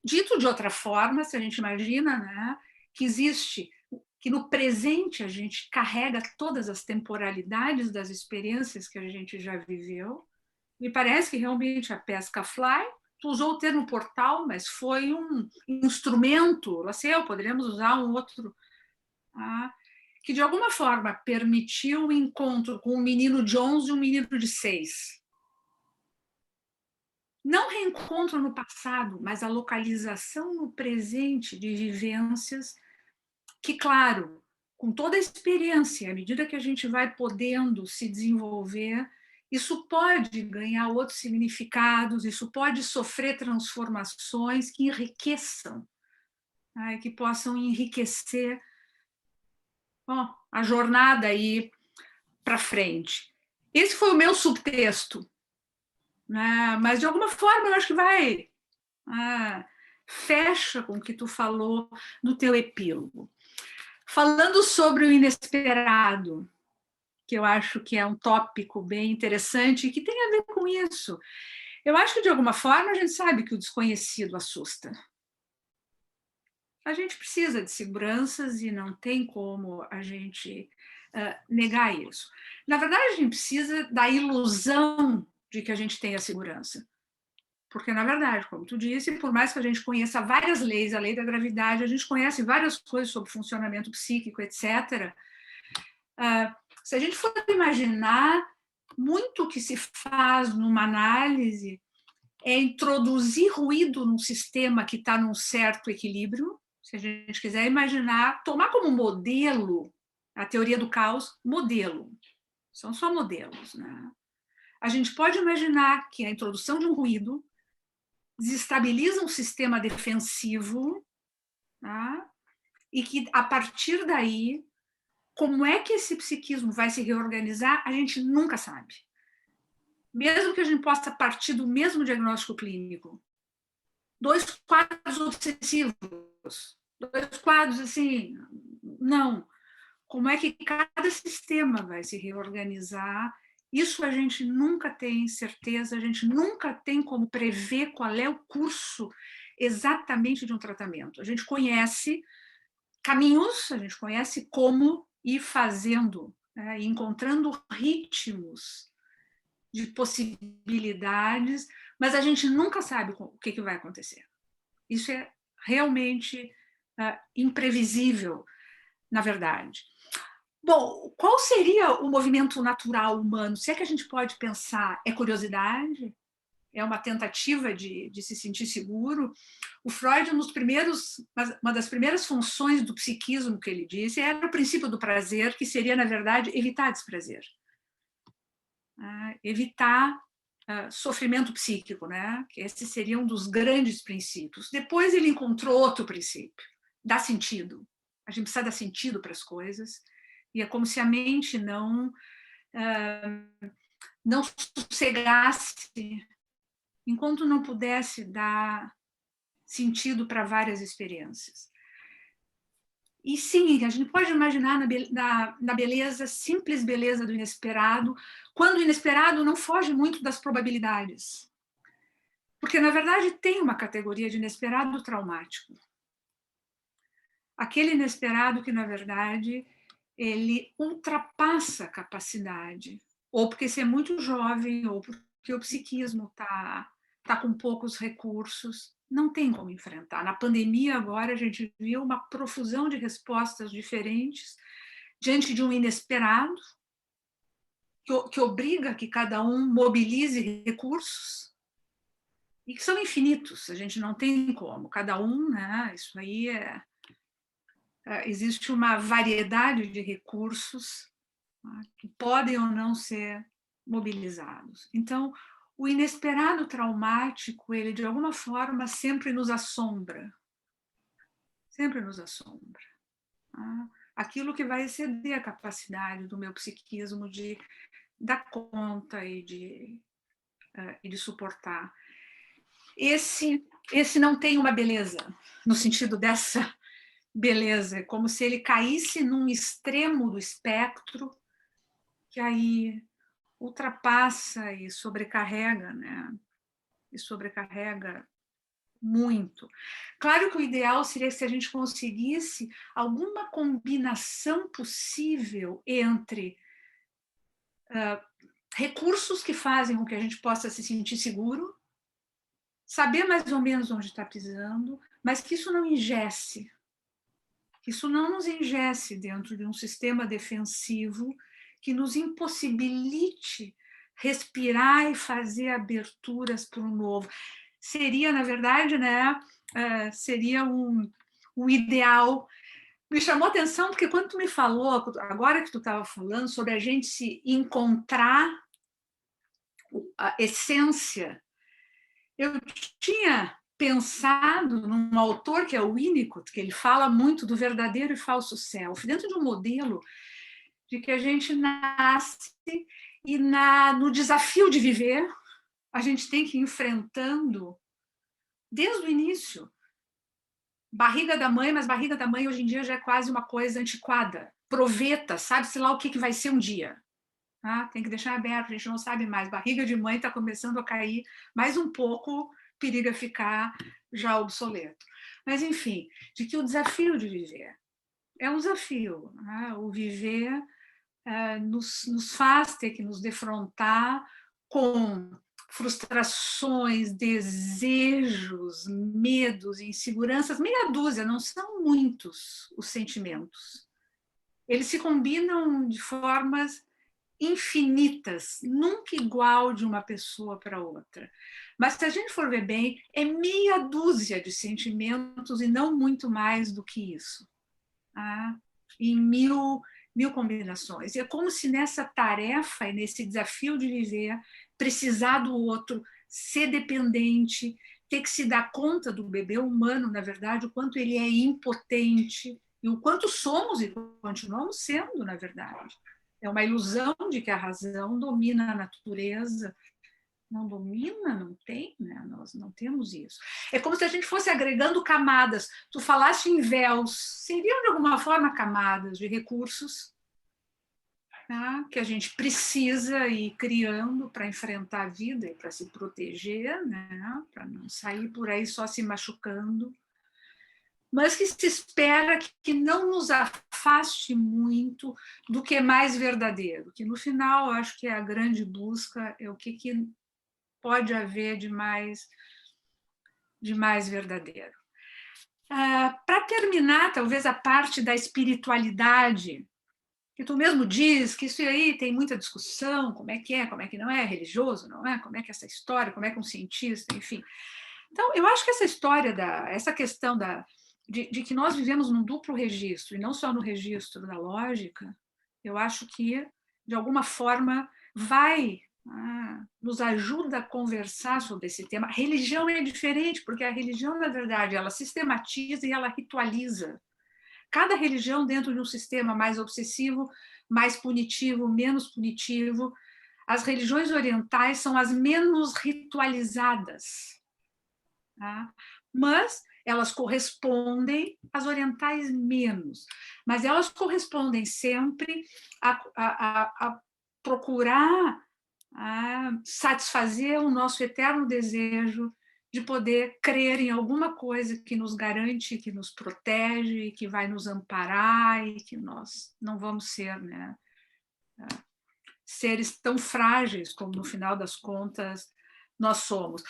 S3: Dito de outra forma, se a gente imagina, né, que existe, que no presente a gente carrega todas as temporalidades das experiências que a gente já viveu, me parece que realmente a pesca fly, tu usou o termo portal, mas foi um instrumento, lá sei eu, poderíamos usar um outro, que de alguma forma permitiu o encontro com um menino de 11 e um menino de 6. Não reencontro no passado, mas a localização no presente de vivências que, claro, com toda a experiência, à medida que a gente vai podendo se desenvolver, isso pode ganhar outros significados, isso pode sofrer transformações que enriqueçam, né, que possam enriquecer a jornada aí para frente. Esse foi o meu subtexto, né? Mas de alguma forma eu acho que vai fecha com o que tu falou no teu epílogo. Falando sobre o inesperado, que eu acho que é um tópico bem interessante e que tem a ver com isso. Eu acho que, de alguma forma, a gente sabe que o desconhecido assusta. A gente precisa de seguranças e não tem como a gente negar isso. Na verdade, a gente precisa da ilusão de que a gente tem a segurança. Porque, na verdade, como tu disse, por mais que a gente conheça várias leis, a lei da gravidade, a gente conhece várias coisas sobre funcionamento psíquico, etc., se a gente for imaginar, muito o que se faz numa análise é introduzir ruído num sistema que está num certo equilíbrio. Se a gente quiser imaginar, tomar como modelo a teoria do caos, modelo. São só modelos, né? A gente pode imaginar que a introdução de um ruído desestabiliza um sistema defensivo, tá? E que, a partir daí, como é que esse psiquismo vai se reorganizar, a gente nunca sabe. Mesmo que a gente possa partir do mesmo diagnóstico clínico. 2 quadros obsessivos, 2 quadros assim, não. Como é que cada sistema vai se reorganizar? Isso a gente nunca tem certeza, a gente nunca tem como prever qual é o curso exatamente de um tratamento. A gente conhece caminhos, a gente conhece como ir fazendo, né, encontrando ritmos de possibilidades, mas a gente nunca sabe o que vai acontecer. Isso é realmente imprevisível, na verdade. Bom, qual seria o movimento natural humano? Se é que a gente pode pensar, é curiosidade? É uma tentativa de se sentir seguro? O Freud, uma das primeiras funções do psiquismo que ele disse era o princípio do prazer, que seria, na verdade, evitar desprazer. Evitar sofrimento psíquico, né? Que esse seria um dos grandes princípios. Depois ele encontrou outro princípio, dar sentido. A gente precisa dar sentido para as coisas, e é como se a mente não sossegasse enquanto não pudesse dar sentido para várias experiências. E sim, a gente pode imaginar na beleza, simples beleza do inesperado, quando o inesperado não foge muito das probabilidades. Porque, na verdade, tem uma categoria de inesperado traumático. Aquele inesperado que, na verdade, ele ultrapassa a capacidade, ou porque você é muito jovem, ou porque o psiquismo está com poucos recursos, não tem como enfrentar. Na pandemia, agora, a gente viu uma profusão de respostas diferentes diante de um inesperado, que obriga que cada um mobilize recursos, e que são infinitos, a gente não tem como. Cada um, né, isso aí existe uma variedade de recursos que podem ou não ser mobilizados. Então, o inesperado traumático, ele de alguma forma sempre nos assombra. Sempre nos assombra. Aquilo que vai exceder a capacidade do meu psiquismo de dar conta e de e de suportar. Esse não tem uma beleza, no sentido dessa beleza, como se ele caísse num extremo do espectro, que aí ultrapassa e sobrecarrega, né? E sobrecarrega muito. Claro que o ideal seria se a gente conseguisse alguma combinação possível entre recursos que fazem com que a gente possa se sentir seguro, saber mais ou menos onde está pisando, mas que isso não engesse, que isso não nos engesse dentro de um sistema defensivo que nos impossibilite respirar e fazer aberturas para o novo. Seria, na verdade, né, seria um ideal. Me chamou a atenção porque quando tu me falou, agora que tu estava falando sobre a gente se encontrar a essência, eu tinha pensado num autor que é o Winnicott, que ele fala muito do verdadeiro e falso self, dentro de um modelo de que a gente nasce e no desafio de viver, a gente tem que ir enfrentando desde o início. Barriga da mãe, mas barriga da mãe hoje em dia já é quase uma coisa antiquada. Proveta, sabe-se lá o que vai ser um dia. Ah, tem que deixar aberto, a gente não sabe mais. Barriga de mãe está começando a cair mais um pouco, periga ficar já obsoleto. Mas, enfim, de que o desafio de viver é um desafio. Né? O viver nos faz ter que nos defrontar com frustrações, desejos, medos, inseguranças, meia dúzia, não são muitos os sentimentos. Eles se combinam de formas infinitas, nunca igual de uma pessoa para outra. Mas se a gente for ver bem, é meia dúzia de sentimentos e não muito mais do que isso. Em mil combinações. E é como se nessa tarefa e nesse desafio de viver, precisar do outro, ser dependente, ter que se dar conta do bebê humano, na verdade, o quanto ele é impotente e o quanto somos e continuamos sendo, na verdade. É uma ilusão de que a razão domina a natureza. Não domina, não tem, né? Nós não temos isso. É como se a gente fosse agregando camadas. Tu falaste em véus, seriam de alguma forma camadas de recursos, né? Que a gente precisa ir criando para enfrentar a vida e para se proteger, né? Para não sair por aí só se machucando, mas que se espera que não nos afaste muito do que é mais verdadeiro, que no final acho que é a grande busca, é o que pode haver de mais verdadeiro. Para terminar, talvez a parte da espiritualidade, que tu mesmo diz que isso aí tem muita discussão, como é que não é, religioso, não é? Como é que é essa história, como é que um cientista, enfim. Então, eu acho que essa história, essa questão de que nós vivemos num duplo registro, e não só no registro da lógica, eu acho que, de alguma forma, nos ajuda a conversar sobre esse tema. A religião é diferente, porque a religião, na verdade, ela sistematiza e ela ritualiza. Cada religião dentro de um sistema mais obsessivo, mais punitivo, menos punitivo. As religiões orientais são as menos ritualizadas. Tá? Mas elas correspondem às orientais menos. Mas elas correspondem sempre a procurar satisfazer o nosso eterno desejo de poder crer em alguma coisa que nos garante, que nos protege, que vai nos amparar e que nós não vamos ser, né, seres tão frágeis como, no final das contas, nós somos.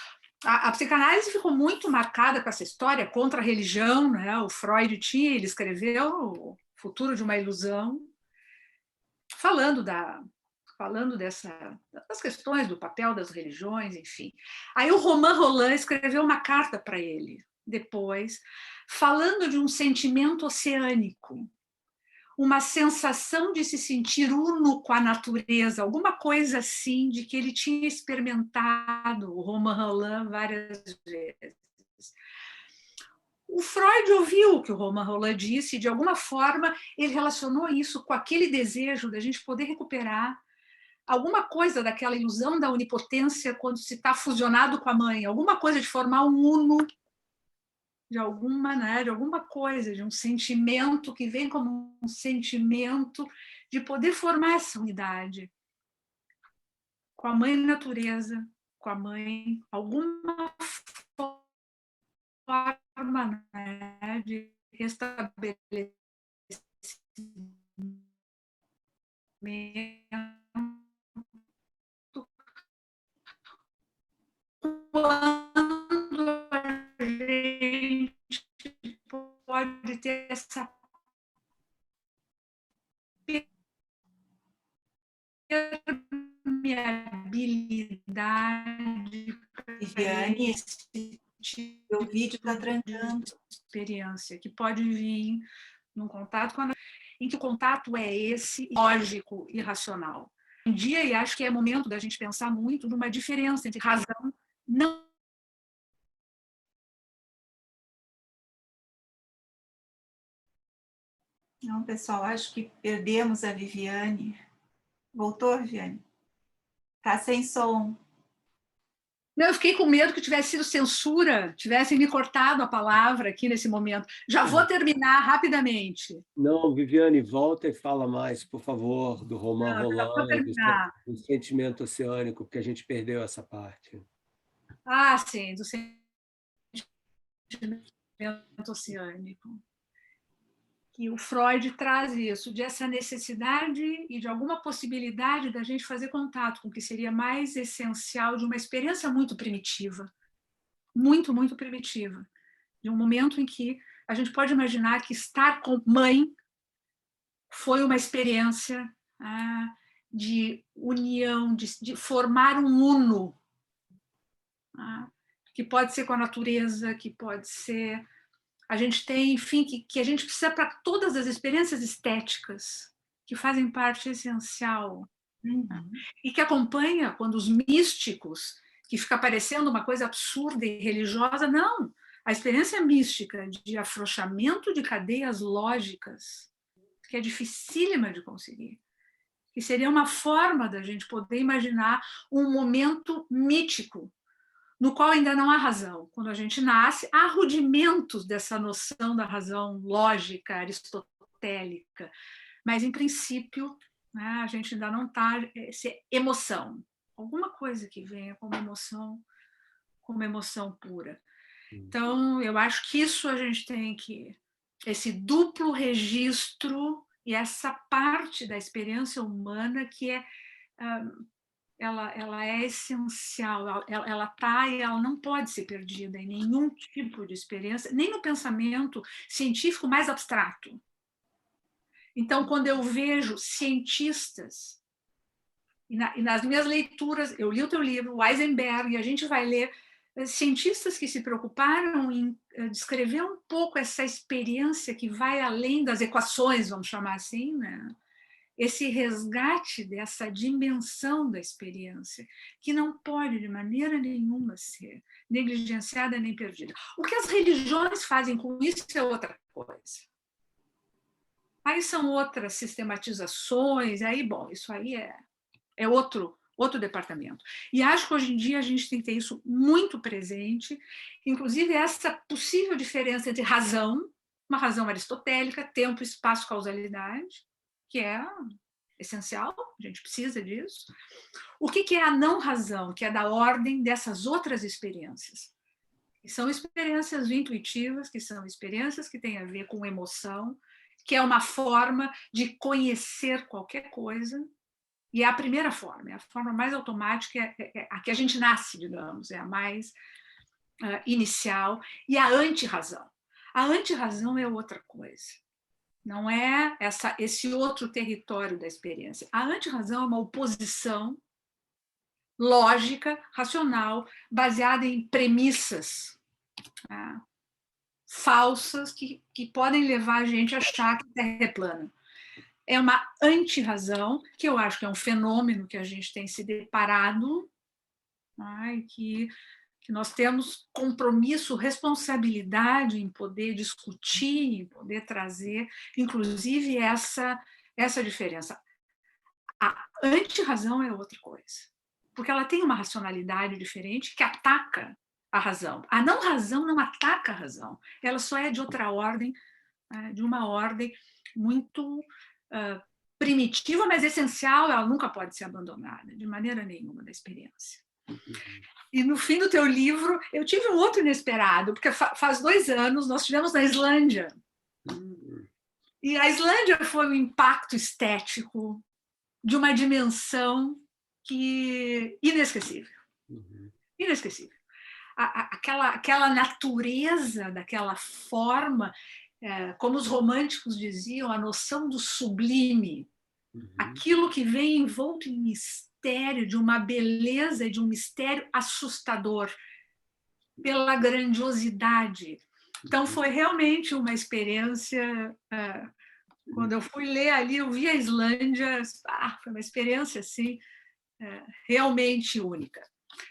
S3: A psicanálise ficou muito marcada com essa história contra a religião, né? O Freud ele escreveu O Futuro de uma Ilusão, falando das questões do papel das religiões, enfim. Aí o Romain Rolland escreveu uma carta para ele, depois, falando de um sentimento oceânico, uma sensação de se sentir uno com a natureza, alguma coisa assim, de que ele tinha experimentado, o Romain Rolland, várias vezes. O Freud ouviu o que o Romain Rolland disse, e de alguma forma ele relacionou isso com aquele desejo da gente poder recuperar alguma coisa daquela ilusão da onipotência quando se está fusionado com a mãe, alguma coisa de formar um uno, de alguma coisa, de um sentimento que vem como um sentimento de poder formar essa unidade com a mãe natureza, com a mãe, alguma forma, né, de restabelecer quando a gente pode ter essa permeabilidade,
S1: Viviane, o vídeo está trancando.
S3: Experiência que pode vir num contato com a em que o contato é esse lógico e racional. Um dia, e acho que é momento da gente pensar muito numa diferença entre razão não.
S1: Não, pessoal, acho que perdemos a Viviane. Voltou, Viviane? Está sem som.
S3: Não, eu fiquei com medo que tivesse sido censura, tivessem me cortado a palavra aqui nesse momento. Já vou terminar rapidamente.
S2: Não, Viviane, volta e fala mais, por favor, do Romain
S3: Não, já vou
S2: Rolland,
S3: terminar.
S2: do sentimento oceânico, porque a gente perdeu essa parte.
S3: Ah, sim, do sentimento oceânico. Que o Freud traz isso, de essa necessidade e de alguma possibilidade da gente fazer contato com o que seria mais essencial de uma experiência muito primitiva. Muito, muito primitiva. De um momento em que a gente pode imaginar que estar com mãe foi uma experiência de união, de formar um uno, que pode ser com a natureza, que pode ser... A gente tem, enfim, que a gente precisa para todas as experiências estéticas, que fazem parte essencial, e que acompanha quando os místicos, que fica parecendo uma coisa absurda e religiosa, não, a experiência mística de afrouxamento de cadeias lógicas, que é dificílima de conseguir, que seria uma forma da gente poder imaginar um momento mítico, no qual ainda não há razão. Quando a gente nasce, há rudimentos dessa noção da razão lógica, aristotélica, mas, em princípio, né, a gente ainda não está... É emoção, alguma coisa que venha como emoção pura. Então, eu acho que isso a gente tem que... Esse duplo registro e essa parte da experiência humana que é... Ela é essencial, ela está e ela não pode ser perdida em nenhum tipo de experiência, nem no pensamento científico mais abstrato. Então, quando eu vejo cientistas, e nas minhas leituras, eu li o teu livro, Heisenberg, e a gente vai ler cientistas que se preocuparam em descrever um pouco essa experiência que vai além das equações, vamos chamar assim, né? Esse resgate dessa dimensão da experiência, que não pode, de maneira nenhuma, ser negligenciada nem perdida. O que as religiões fazem com isso é outra coisa. Aí são outras sistematizações, aí, bom, isso aí é outro departamento. E acho que hoje em dia a gente tem que ter isso muito presente, inclusive essa possível diferença entre razão, uma razão aristotélica, tempo, espaço, causalidade, que é essencial, a gente precisa disso. O que é a não-razão, que é da ordem dessas outras experiências? Que são experiências intuitivas, que são experiências que têm a ver com emoção, que é uma forma de conhecer qualquer coisa, e é a primeira forma, é a forma mais automática, é a que a gente nasce, digamos, é a mais inicial, e a anti-razão. A anti-razão é outra coisa. Não é esse outro território da experiência. A anti-razão é uma oposição lógica, racional, baseada em premissas falsas que podem levar a gente a achar que a Terra é plana. É uma anti-razão, que eu acho que é um fenômeno que a gente tem se deparado, que nós temos compromisso, responsabilidade em poder discutir, em poder trazer, inclusive, essa diferença. A anti-razão é outra coisa, porque ela tem uma racionalidade diferente que ataca a razão. A não-razão não ataca a razão, ela só é de outra ordem, de uma ordem muito primitiva, mas essencial, ela nunca pode ser abandonada, de maneira nenhuma, da experiência. E no fim do teu livro, eu tive um outro inesperado, porque faz 2 anos nós estivemos na Islândia. E a Islândia foi um impacto estético de uma dimensão inesquecível. Inesquecível. Aquela natureza, daquela forma, como os românticos diziam, a noção do sublime, aquilo que vem envolto em mistério, de uma beleza e de um mistério assustador, pela grandiosidade. Então, foi realmente uma experiência. Quando eu fui ler ali, eu vi a Islândia, foi uma experiência assim, realmente única.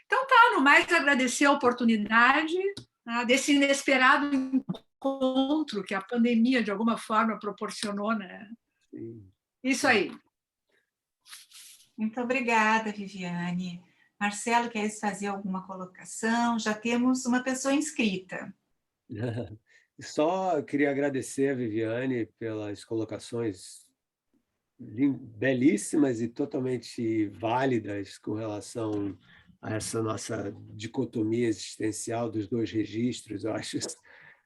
S3: Então, no mais, agradecer a oportunidade desse inesperado encontro que a pandemia, de alguma forma, proporcionou, né?
S2: Sim.
S3: Isso aí.
S1: Muito obrigada, Viviane. Marcelo, queres fazer alguma colocação? Já temos uma pessoa inscrita.
S2: Só queria agradecer a Viviane pelas colocações belíssimas e totalmente válidas com relação a essa nossa dicotomia existencial dos 2 registros. Eu acho isso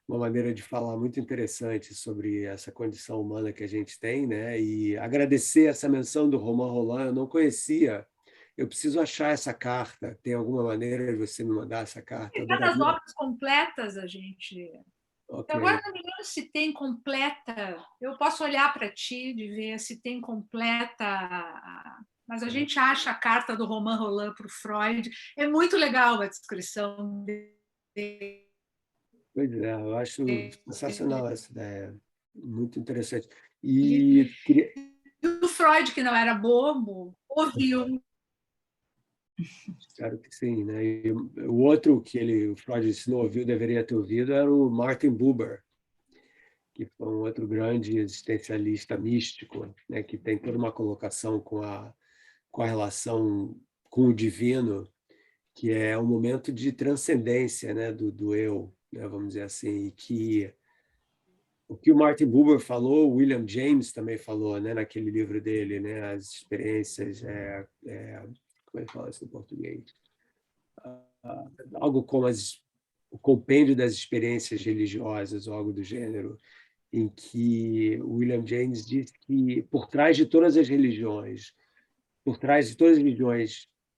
S2: uma maneira de falar muito interessante sobre essa condição humana que a gente tem, né? E agradecer essa menção do Romain Rolland, eu não conhecia. Eu preciso achar essa carta. Tem alguma maneira de você me mandar essa carta?
S3: Está nas obras completas, a gente.
S2: Okay.
S3: Agora não me lembro se tem completa. Eu posso olhar para ti de ver se tem completa. Mas a gente acha a carta do Romain Rolland para o Freud. É muito legal a descrição dele.
S2: Pois é, eu acho sensacional essa ideia. Muito interessante. E
S3: o Freud, que não era bobo, ouviu.
S2: Espero que sim, né? E o outro que o Freud, se não ouviu, deveria ter ouvido, era o Martin Buber, que foi um outro grande existencialista místico, né? Que tem toda uma colocação com a relação com o divino, que é um momento de transcendência, né? do eu, né? Vamos dizer assim, e que o que o Martin Buber falou, o William James também falou, né? Naquele livro dele, né? As experiências, como é que fala isso em português? Algo como o compêndio das experiências religiosas ou algo do gênero, em que William James diz que por trás de todas as religiões,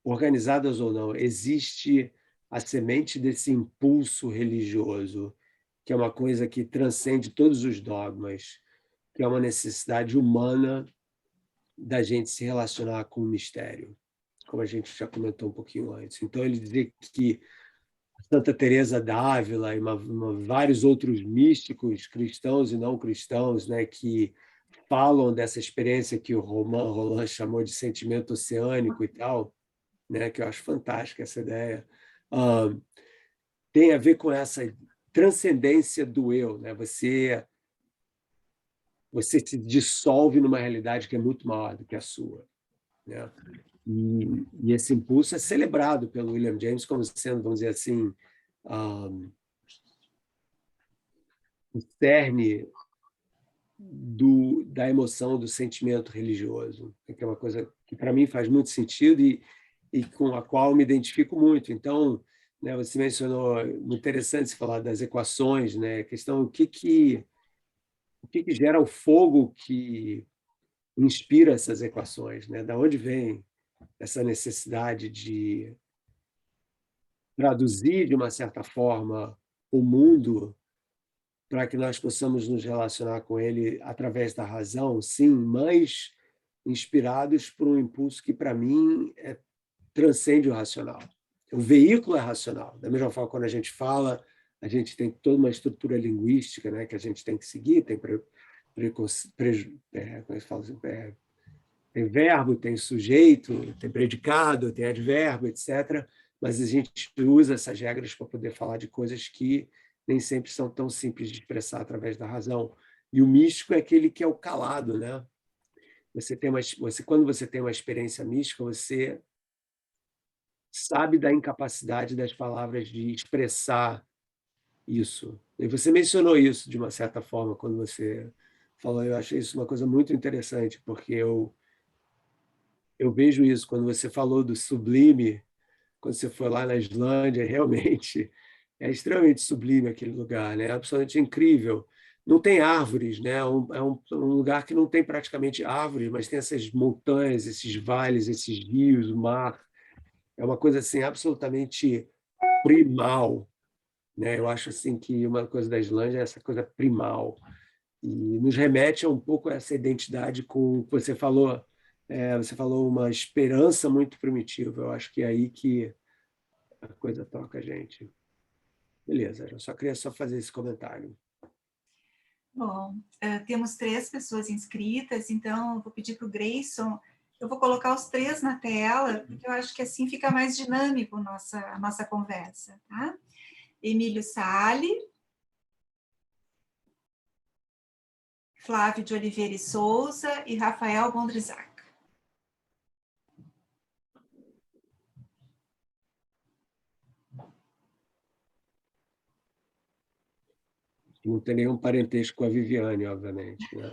S2: organizadas ou não, existe a semente desse impulso religioso, que é uma coisa que transcende todos os dogmas, que é uma necessidade humana da gente se relacionar com o mistério, como a gente já comentou um pouquinho antes. Então, ele dizia que Santa Teresa d'Ávila e vários outros místicos cristãos e não cristãos, né, que falam dessa experiência que o Romain Rolland chamou de sentimento oceânico e tal, né, que eu acho fantástica essa ideia, tem a ver com essa transcendência do eu, né? Você se dissolve numa realidade que é muito maior do que a sua, né? E esse impulso é celebrado pelo William James como sendo, vamos dizer assim, o cerne da emoção, do sentimento religioso, que é uma coisa que para mim faz muito sentido e com a qual me identifico muito. Então, né, você mencionou, muito interessante você falar das equações, né? A questão o que gera o fogo que inspira essas equações, né? Da onde vem essa necessidade de traduzir de uma certa forma o mundo para que nós possamos nos relacionar com ele através da razão, sim, mas inspirados por um impulso que, para mim, transcende o racional. O veículo é racional. Da mesma forma, quando a gente fala, a gente tem toda uma estrutura linguística, né, que a gente tem que seguir, tem tem verbo, tem sujeito, tem predicado, tem advérbio, etc. Mas a gente usa essas regras para poder falar de coisas que nem sempre são tão simples de expressar através da razão. E o místico é aquele que é o calado, né? quando você tem uma experiência mística, você sabe da incapacidade das palavras de expressar isso. E você mencionou isso de uma certa forma quando você falou. Eu achei isso uma coisa muito interessante, porque eu vejo isso quando você falou do sublime, quando você foi lá na Islândia, realmente é extremamente sublime aquele lugar, né? É absolutamente incrível. Não tem árvores, né? É um lugar que não tem praticamente árvores, mas tem essas montanhas, esses vales, esses rios, o mar. É uma coisa assim absolutamente primal, né? Eu acho assim que uma coisa da Islândia é essa coisa primal e nos remete a um pouco a essa identidade com o que você falou. Você falou uma esperança muito primitiva. Eu acho que é aí que a coisa toca a gente. Beleza, eu só queria fazer esse comentário.
S1: Bom, temos 3 pessoas inscritas, então eu vou pedir para o Grayson, eu vou colocar os 3 na tela, porque eu acho que assim fica mais dinâmico a nossa conversa, tá? Emílio Sali, Flávio de Oliveira e Souza e Rafael Bondrizac.
S2: Não tem nenhum parentesco com a Viviane, obviamente, né?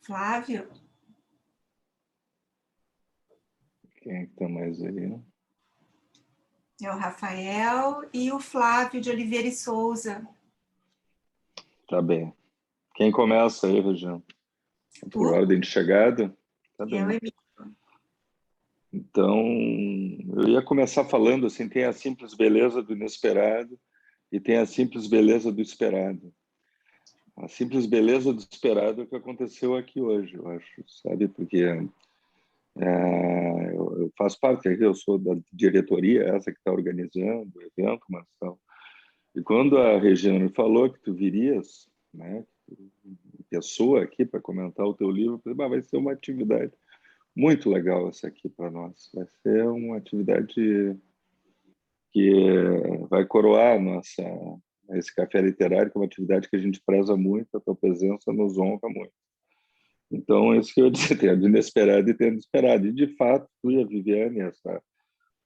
S1: Flávio?
S4: Quem é que está mais aí?
S1: É o Rafael e o Flávio de Oliveira e Souza.
S4: Tá bem. Quem começa aí, Regina? Por
S1: Tu?
S4: ordem de chegada? Tá
S1: É o
S4: bem.
S1: Emílio.
S4: Então, eu ia começar falando assim, tem a simples beleza do inesperado e tem a simples beleza do esperado. A simples beleza do esperado é o que aconteceu aqui hoje, eu acho, sabe? Porque eu faço parte aqui, eu sou da diretoria, essa que está organizando o evento, Marcelo. E quando a Regina me falou que tu virias, né, pessoa aqui para comentar o teu livro, eu falei, vai ser uma atividade muito legal essa aqui para nós. Vai ser uma atividade que vai coroar esse café literário, que é uma atividade que a gente preza muito, a tua presença nos honra muito. Então, isso que eu disse, tem do inesperado e tem do esperado. E, de fato, tu e a Viviane, essa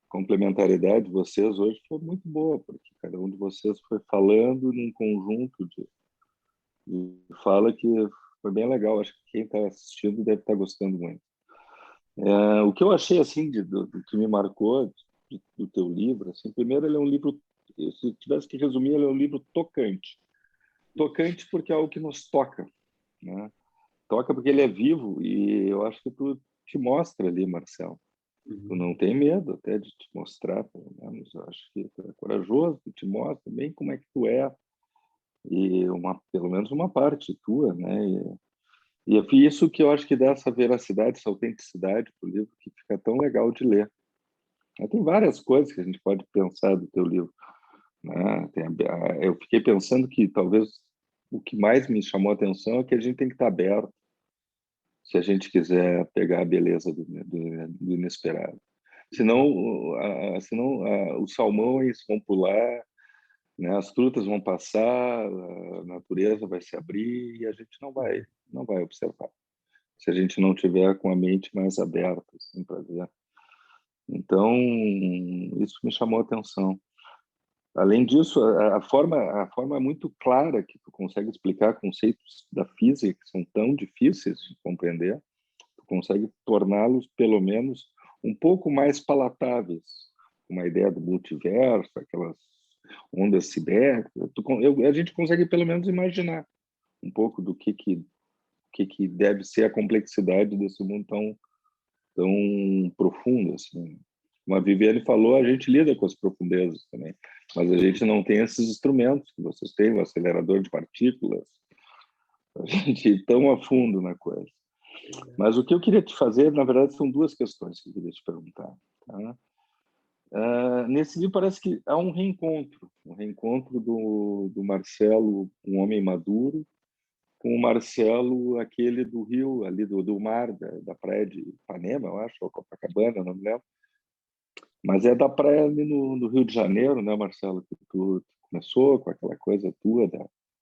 S4: complementariedade de vocês hoje foi muito boa, porque cada um de vocês foi falando num conjunto de fala que foi bem legal. Acho que quem está assistindo deve estar gostando muito. O que eu achei assim do que me marcou do teu livro, assim, primeiro ele é um livro, se tivesse que resumir, ele é um livro tocante. Tocante porque é algo que nos toca, né? Toca porque ele é vivo e eu acho que tu te mostra ali, Marcelo. Tu não tem medo até de te mostrar, pelo menos. Eu acho que tu é corajoso, tu te mostra bem como é que tu é e pelo menos uma parte tua, né? E é isso que eu acho que dá essa veracidade, essa autenticidade para o livro, que fica tão legal de ler. Tem várias coisas que a gente pode pensar do teu livro, né? Eu fiquei pensando que talvez o que mais me chamou a atenção é que a gente tem que estar aberto se a gente quiser pegar a beleza do inesperado. Senão os salmões vão pular, né? As frutas vão passar, a natureza vai se abrir e a gente não vai observar. Se a gente não tiver com a mente mais aberta assim, para ver. Então, isso me chamou a atenção. Além disso, a forma é muito clara que tu consegue explicar conceitos da física que são tão difíceis de compreender, tu consegue torná-los, pelo menos, um pouco mais palatáveis. Uma ideia do multiverso, aquelas ondas sidéricas, a gente consegue, pelo menos, imaginar um pouco do que deve ser a complexidade desse mundo tão profundo, assim. Como a Viviane falou, a gente lida com as profundezas também, mas a gente não tem esses instrumentos que vocês têm, o acelerador de partículas, a gente ir tão a fundo na coisa. Mas o que eu queria te fazer, na verdade, são duas questões que eu queria te perguntar. Tá? Nesse livro parece que há um reencontro do Marcelo, um homem maduro, com o Marcelo, aquele do Rio, ali do mar, da praia de Ipanema, eu acho, ou Copacabana, não me lembro. Mas é da praia ali no Rio de Janeiro, né, Marcelo? Que tu começou com aquela coisa tua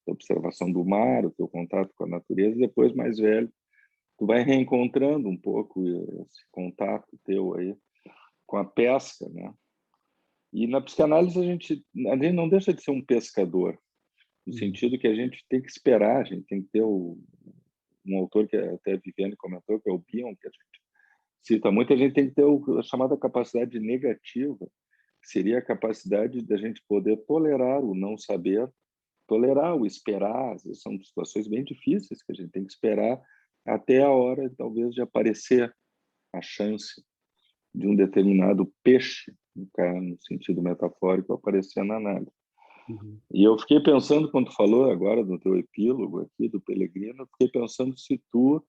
S4: observação do mar, o teu contato com a natureza, e depois, mais velho, tu vai reencontrando um pouco esse contato teu aí com a pesca, né? E na psicanálise a gente não deixa de ser um pescador, no sentido que a gente tem que esperar, a gente tem que ter um autor que até a Viviane comentou, que é o Bion, que a gente cita muito, a gente tem que ter a chamada capacidade negativa, que seria a capacidade da gente poder tolerar o não saber, tolerar o esperar. Às vezes são situações bem difíceis que a gente tem que esperar até a hora, talvez, de aparecer a chance de um determinado peixe, no sentido metafórico, aparecer na análise. E eu fiquei pensando, quando tu falou agora do teu epílogo aqui, do Pellegrino, eu fiquei pensando se tu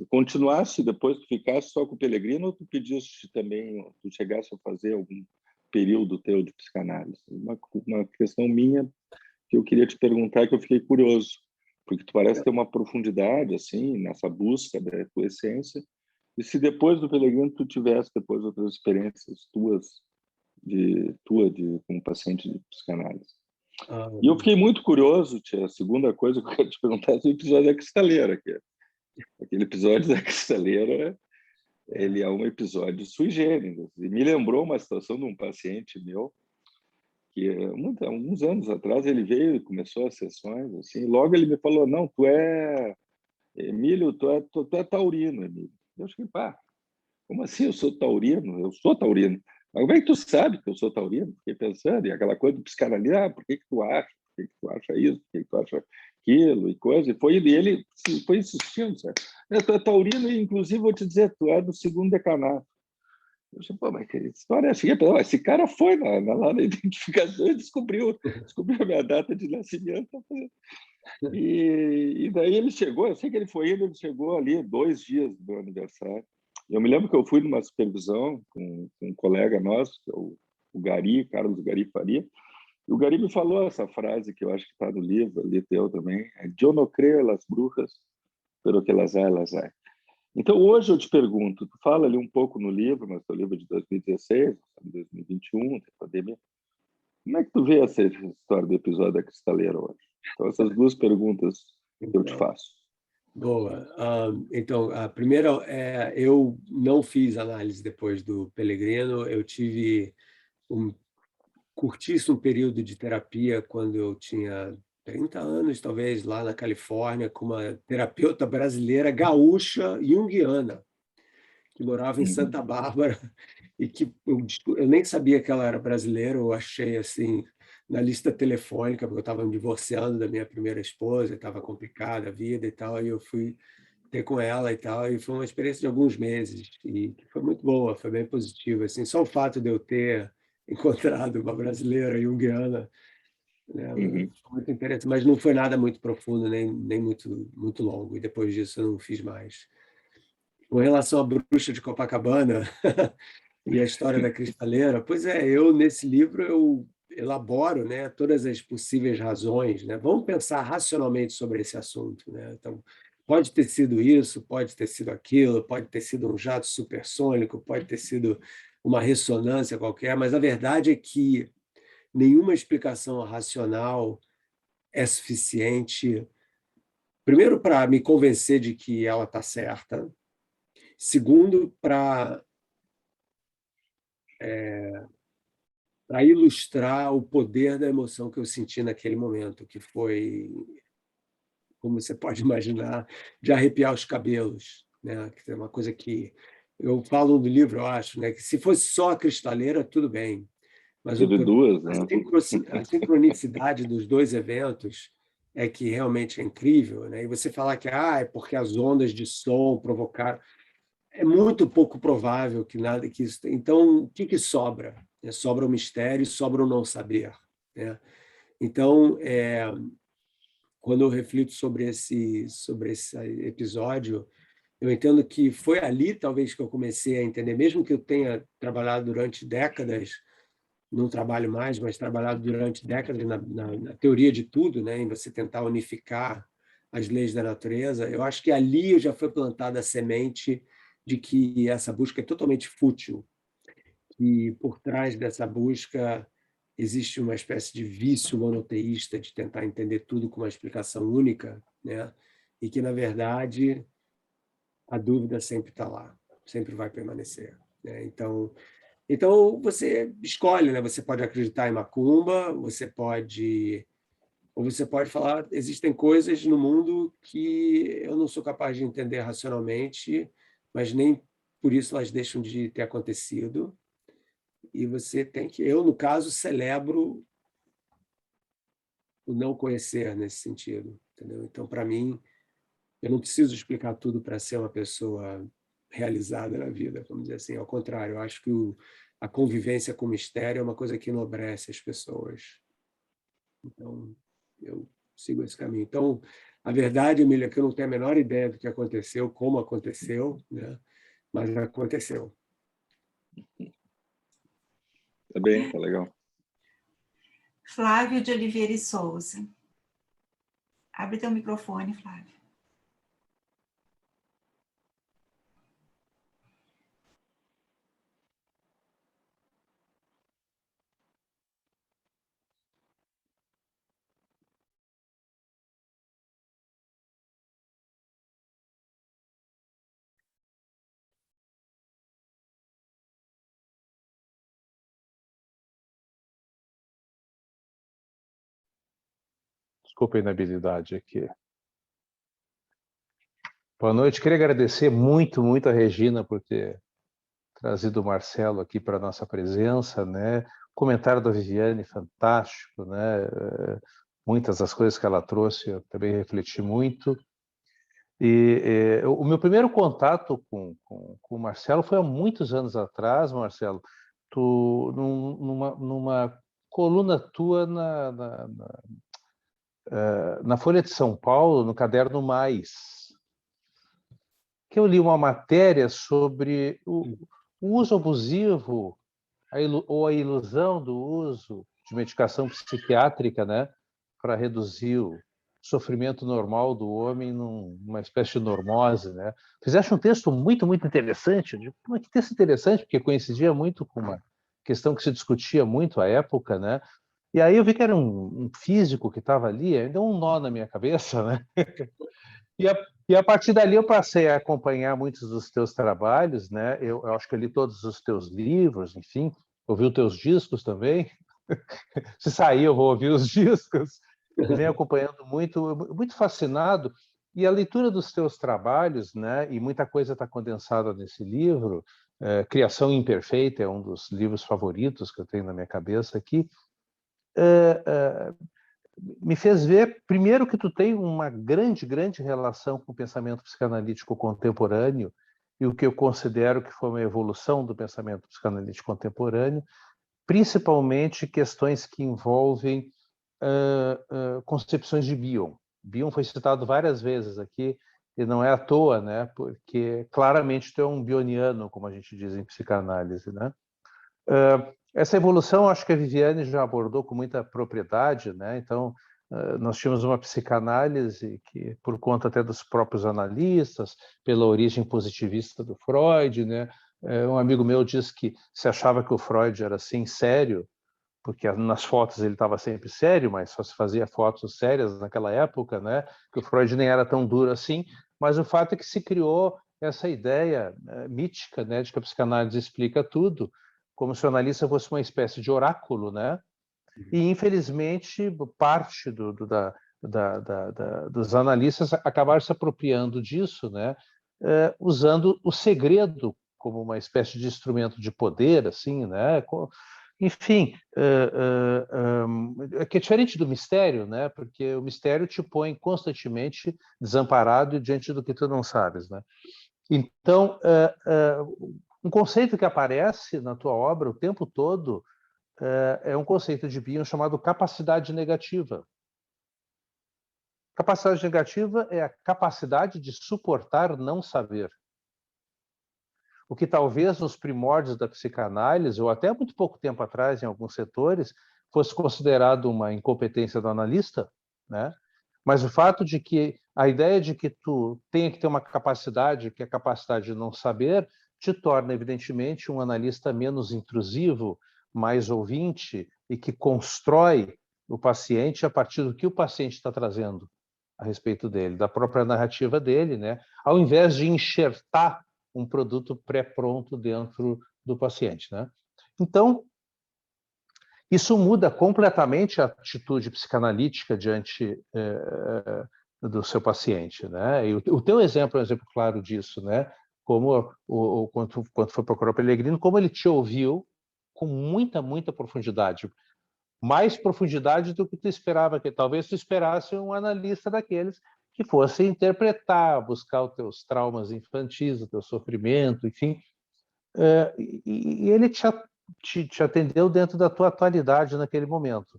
S4: continuasse, depois que ficasse só com o Pellegrino, ou tu pedisse também, tu chegasse a fazer algum período teu de psicanálise. Uma questão minha que eu queria te perguntar, que eu fiquei curioso, porque tu parece ter uma profundidade, assim, nessa busca da tua essência, e se depois do Pellegrino tu tivesse depois outras experiências tuas, como paciente de psicanálise. E eu fiquei muito curioso, tia, a segunda coisa que eu quero te perguntar é o episódio da cristaleira, que é aquele episódio da cristaleira, ele é um episódio sui generis, e me lembrou uma situação de um paciente meu, que alguns anos atrás ele veio e começou as sessões, assim, logo ele me falou, não, tu é, Emílio, tu é taurino, Emílio. Eu achei, pá, como assim eu sou taurino? Eu sou taurino. Mas como é que tu sabe que eu sou taurino? Fiquei pensando, e aquela coisa do psicanalista, por que tu acha? Por que tu acha isso? Por que tu acha aquilo? E coisa. E ele foi insistindo, sabe? Tu é taurino e, inclusive, vou te dizer, tu é do segundo decanato. Eu disse, pô, mas que história é assim? Esse cara foi lá na identificação e descobriu a minha data de nascimento. E daí ele chegou, eu sei que ele chegou ali 2 dias do aniversário. Eu me lembro que eu fui numa supervisão com um colega nosso, que é o Gari, Carlos Gari Faria, e o Gari me falou essa frase que eu acho que está no livro, ali teu também, é "Eu não creio las brujas, pero que las hay". Então, hoje eu te pergunto, tu fala ali um pouco no livro, mas teu livro é de 2016, 2021, tem pandemia. Como é que tu vê essa história do episódio da cristaleira hoje? Então, essas 2 perguntas que eu te faço.
S2: Boa. Então, a primeira eu não fiz análise depois do Pellegrino, eu tive um curtíssimo período de terapia quando eu tinha 30 anos, talvez, lá na Califórnia, com uma terapeuta brasileira gaúcha junguiana, que morava em Santa Bárbara, e que eu nem sabia que ela era brasileira, eu achei assim na lista telefônica, porque eu estava me divorciando da minha primeira esposa, estava complicada a vida e tal, e eu fui ter com ela e tal, e foi uma experiência de alguns meses, e foi muito boa, foi bem positiva. Assim, só o fato de eu ter encontrado uma brasileira junguiana, né, foi muito interessante, mas não foi nada muito profundo, nem muito longo, e depois disso eu não fiz mais. Com relação à bruxa de Copacabana e a história da cristaleira, pois é, eu nesse livro eu elaboro, né, todas as possíveis razões, né? Vamos pensar racionalmente sobre esse assunto, né? Então, pode ter sido isso, pode ter sido aquilo, pode ter sido um jato supersônico, pode ter sido uma ressonância qualquer, mas a verdade é que nenhuma explicação racional é suficiente, primeiro, para me convencer de que ela está certa, segundo, para ilustrar o poder da emoção que eu senti naquele momento, que foi, como você pode imaginar, de arrepiar os cabelos, né? Que é uma coisa que eu falo no livro, eu acho, né? Que se fosse só a cristaleira, tudo bem, mas
S4: Teve 2, né?
S2: a sincronicidade dos 2 eventos é que realmente é incrível, né? E você falar que é porque as ondas de som provocaram, é muito pouco provável que nada que isso. Então, o que sobra? Sobra o mistério, sobra o não saber, né? Então, quando eu reflito sobre esse episódio, eu entendo que foi ali, talvez, que eu comecei a entender, mesmo que eu tenha trabalhado durante décadas, não trabalho mais, mas trabalhado durante décadas na teoria de tudo, né? Em você tentar unificar as leis da natureza, eu acho que ali já foi plantada a semente de que essa busca é totalmente fútil, e por trás dessa busca existe uma espécie de vício monoteísta de tentar entender tudo com uma explicação única, né? E que, na verdade, a dúvida sempre está lá, sempre vai permanecer, né? Então você escolhe, né? Você pode acreditar em macumba, ou você pode falar, existem coisas no mundo que eu não sou capaz de entender racionalmente, mas nem por isso elas deixam de ter acontecido. E você tem que, eu no caso celebro o não conhecer nesse sentido, entendeu? Então, para mim, eu não preciso explicar tudo para ser uma pessoa realizada na vida, vamos dizer assim. Ao contrário, eu acho que a convivência com o mistério é uma coisa que enobrece as pessoas. Então, eu sigo esse caminho. Então, a verdade, Emília, é que eu não tenho a menor ideia do que aconteceu, como aconteceu, né? Mas aconteceu.
S4: Tá bem, tá legal.
S1: Flávio de Oliveira e Souza. Abre teu microfone, Flávio.
S5: Desculpa a inabilidade aqui. Boa noite. Queria agradecer muito, muito a Regina por ter trazido o Marcelo aqui para a nossa presença, né? O comentário da Viviane, fantástico, né? Muitas das coisas que ela trouxe eu também refleti muito. E o meu primeiro contato com o Marcelo foi há muitos anos atrás, Marcelo. Numa coluna tua na Folha de São Paulo, no Caderno Mais, que eu li uma matéria sobre o uso abusivo ou a ilusão do uso de medicação psiquiátrica, né, para reduzir o sofrimento normal do homem numa espécie de normose, né? Fizeste um texto muito, muito interessante. Que texto interessante, porque coincidia muito com uma questão que se discutia muito à época, né? E aí eu vi que era um físico que estava ali, aí deu um nó na minha cabeça, né? E a partir dali eu passei a acompanhar muitos dos teus trabalhos, né? Eu acho que eu li todos os teus livros, enfim, ouvi os teus discos também. Se sair, eu vou ouvir os discos. Venho acompanhando muito, muito fascinado. E a leitura dos teus trabalhos, né? E muita coisa está condensada nesse livro. Criação Imperfeita é um dos livros favoritos que eu tenho na minha cabeça aqui. Me fez ver, primeiro, que tu tem uma grande, grande relação com o pensamento psicanalítico contemporâneo e o que eu considero que foi uma evolução do pensamento psicanalítico contemporâneo, principalmente questões que envolvem concepções de Bion. Bion foi citado várias vezes aqui, e não é à toa, né? Porque claramente tu é um bioniano, como a gente diz em psicanálise, né? Essa evolução, acho que a Viviane já abordou com muita propriedade, né? Então, nós tínhamos uma psicanálise que, por conta até dos próprios analistas, pela origem positivista do Freud, né? Um amigo meu disse que se achava que o Freud era assim sério, porque nas fotos ele estava sempre sério, mas só se fazia fotos sérias naquela época, né? Que o Freud nem era tão duro assim, mas o fato é que se criou essa ideia mítica, né, de que a psicanálise explica tudo, como se o analista fosse uma espécie de oráculo, né? E, infelizmente, parte dos analistas acabaram se apropriando disso, né? Usando o segredo como uma espécie de instrumento de poder, assim, né? Enfim, que é diferente do mistério, né? Porque o mistério te põe constantemente desamparado diante do que tu não sabes, né? Então, um conceito que aparece na tua obra o tempo todo é um conceito de Bion chamado capacidade negativa. Capacidade negativa é a capacidade de suportar não saber. O que talvez nos primórdios da psicanálise, ou até muito pouco tempo atrás, em alguns setores, fosse considerado uma incompetência do analista, né? Mas o fato de que a ideia de que tu tenha que ter uma capacidade, que é a capacidade de não saber, te torna, evidentemente, um analista menos intrusivo, mais ouvinte e que constrói o paciente a partir do que o paciente está trazendo a respeito dele, da própria narrativa dele, né? Ao invés de enxertar um produto pré-pronto dentro do paciente, né? Então, isso muda completamente a atitude psicanalítica diante do seu paciente, né? E o teu exemplo é um exemplo claro disso, né? Como quando foi procurar o Pellegrino, como ele te ouviu com muita profundidade, mais profundidade do que tu esperava, que talvez tu esperasse um analista daqueles que fosse interpretar, buscar os teus traumas infantis, o teu sofrimento, enfim. E ele te atendeu dentro da tua atualidade naquele momento.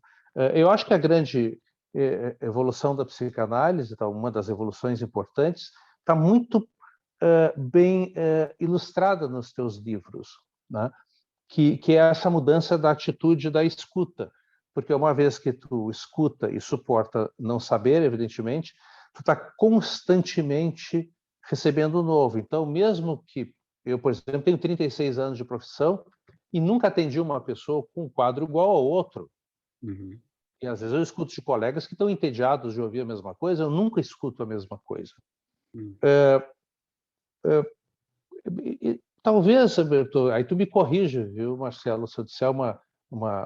S5: Eu acho que a grande evolução da psicanálise, uma das evoluções importantes, está muito bem ilustrada nos teus livros, né? Que é essa mudança da atitude da escuta. Porque uma vez que tu escuta e suporta não saber, evidentemente, tu está constantemente recebendo o novo. Então, mesmo que eu, por exemplo, tenho 36 anos de profissão e nunca atendi uma pessoa com um quadro igual ao outro.
S2: Uhum.
S5: E às vezes eu escuto de colegas que estão entediados de ouvir a mesma coisa, eu nunca escuto a mesma coisa.
S2: Uhum.
S5: Talvez, aí tu me corrija, viu, Marcelo, se eu disser uma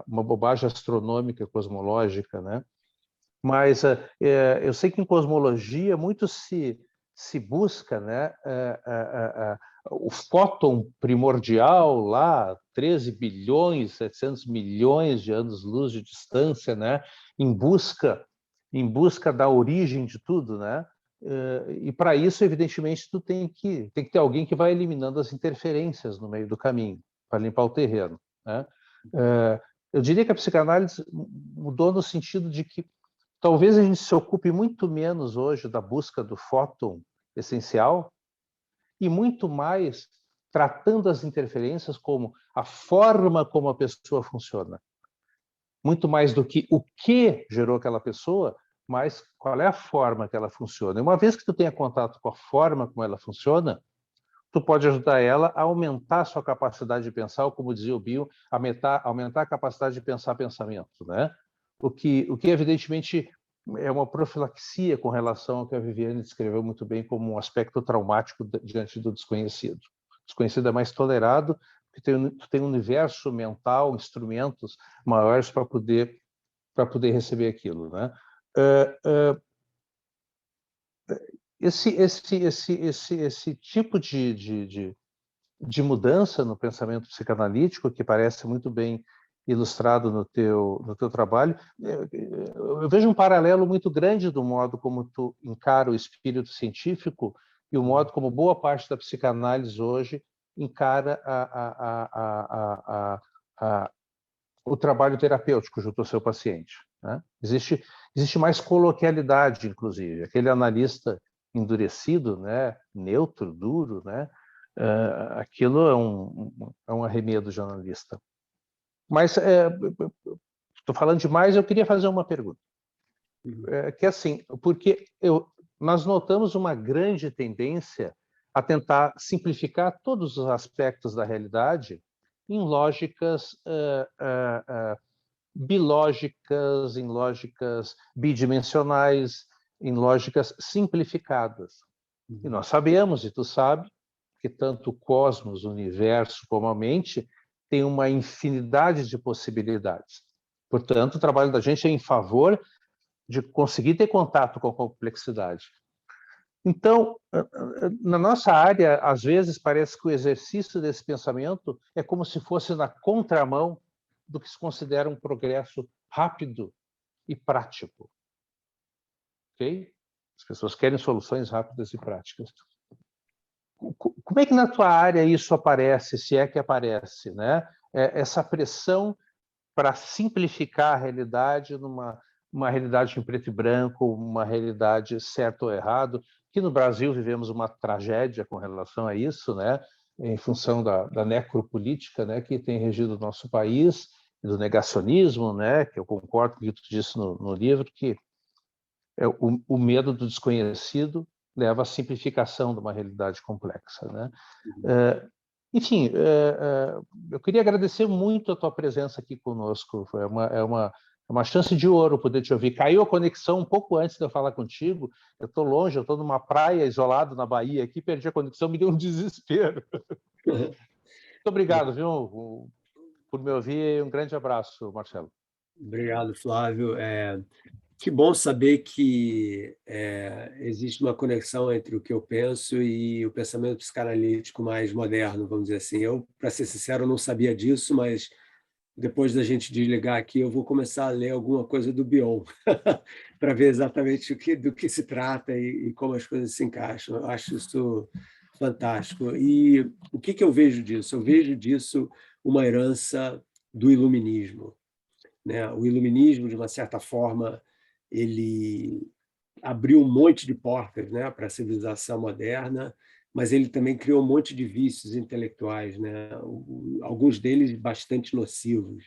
S5: bobagem astronômica, cosmológica, né? Mas eu sei que em cosmologia muito se busca, né, o fóton primordial lá, 13 bilhões, 700 milhões de anos-luz de distância, né, em busca da origem de tudo, né? E para isso, evidentemente, tu tem que ter alguém que vai eliminando as interferências no meio do caminho, para limpar o terreno, né? Eu diria que a psicanálise mudou no sentido de que talvez a gente se ocupe muito menos hoje da busca do fóton essencial e muito mais tratando as interferências como a forma como a pessoa funciona. Muito mais do que o que gerou aquela pessoa, mas qual é a forma que ela funciona. E uma vez que tu tenha contato com a forma como ela funciona, tu pode ajudar ela a aumentar a sua capacidade de pensar, ou como dizia o Bill, aumentar a capacidade de pensar pensamento, né? O que evidentemente é uma profilaxia com relação ao que a Viviane descreveu muito bem como um aspecto traumático diante do desconhecido. O desconhecido é mais tolerado, porque tu tem um universo mental, instrumentos maiores para poder receber aquilo, né? Esse tipo de mudança no pensamento psicanalítico, que parece muito bem ilustrado no teu trabalho, eu vejo um paralelo muito grande do modo como tu encara o espírito científico e o modo como boa parte da psicanálise hoje encara o trabalho terapêutico junto ao seu paciente, né? Existe mais coloquialidade, inclusive. Aquele analista endurecido, né, neutro, duro, né, aquilo é um arremedo jornalista. Mas estou falando demais, eu queria fazer uma pergunta. Que é assim, porque nós notamos uma grande tendência a tentar simplificar todos os aspectos da realidade em lógicas bilógicas, em lógicas bidimensionais, em lógicas simplificadas. E nós sabemos, e tu sabe, que tanto o cosmos, o universo, como a mente, tem uma infinidade de possibilidades. Portanto, o trabalho da gente é em favor de conseguir ter contato com a complexidade. Então, na nossa área, às vezes parece que o exercício desse pensamento é como se fosse na contramão do que se considera um progresso rápido e prático. Ok? As pessoas querem soluções rápidas e práticas. Como é que na tua área isso aparece, se é que aparece, né? Essa pressão para simplificar a realidade uma realidade em preto e branco, uma realidade certo ou errado, que no Brasil vivemos uma tragédia com relação a isso, né? Em função da necropolítica, né, que tem regido o nosso país, do negacionismo, né, que eu concordo com o que tu disse no livro, que o medo do desconhecido leva à simplificação de uma realidade complexa, né? Enfim, eu queria agradecer muito a tua presença aqui conosco. É uma chance de ouro poder te ouvir. Caiu a conexão um pouco antes de eu falar contigo. Eu estou longe, eu estou numa praia isolado na Bahia aqui, perdi a conexão, me deu um desespero. Muito obrigado, viu, por me ouvir. Um grande abraço, Marcelo.
S2: Obrigado, Flávio. Que bom saber que existe uma conexão entre o que eu penso e o pensamento psicanalítico mais moderno, vamos dizer assim. Eu, para ser sincero, não sabia disso, mas depois da gente desligar aqui, eu vou começar a ler alguma coisa do Bion, para ver exatamente do que se trata e como as coisas se encaixam. Eu acho isso fantástico. E o que eu vejo disso? Eu vejo disso uma herança do iluminismo, né? O iluminismo, de uma certa forma, ele abriu um monte de portas, né, para a civilização moderna, mas ele também criou um monte de vícios intelectuais, né? Alguns deles bastante nocivos.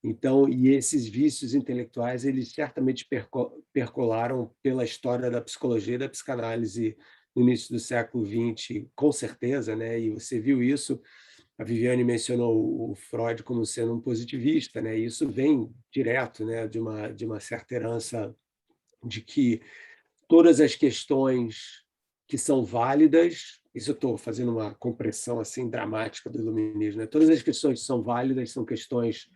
S2: Então, e esses vícios intelectuais, eles certamente percolaram pela história da psicologia e da psicanálise no início do século XX, com certeza, né? E você viu isso. A Viviane mencionou o Freud como sendo um positivista, né? E isso vem direto, né, de uma certa herança de que todas as questões que são válidas, isso eu estou fazendo uma compressão assim dramática do iluminismo, né? Todas as questões que são válidas são questões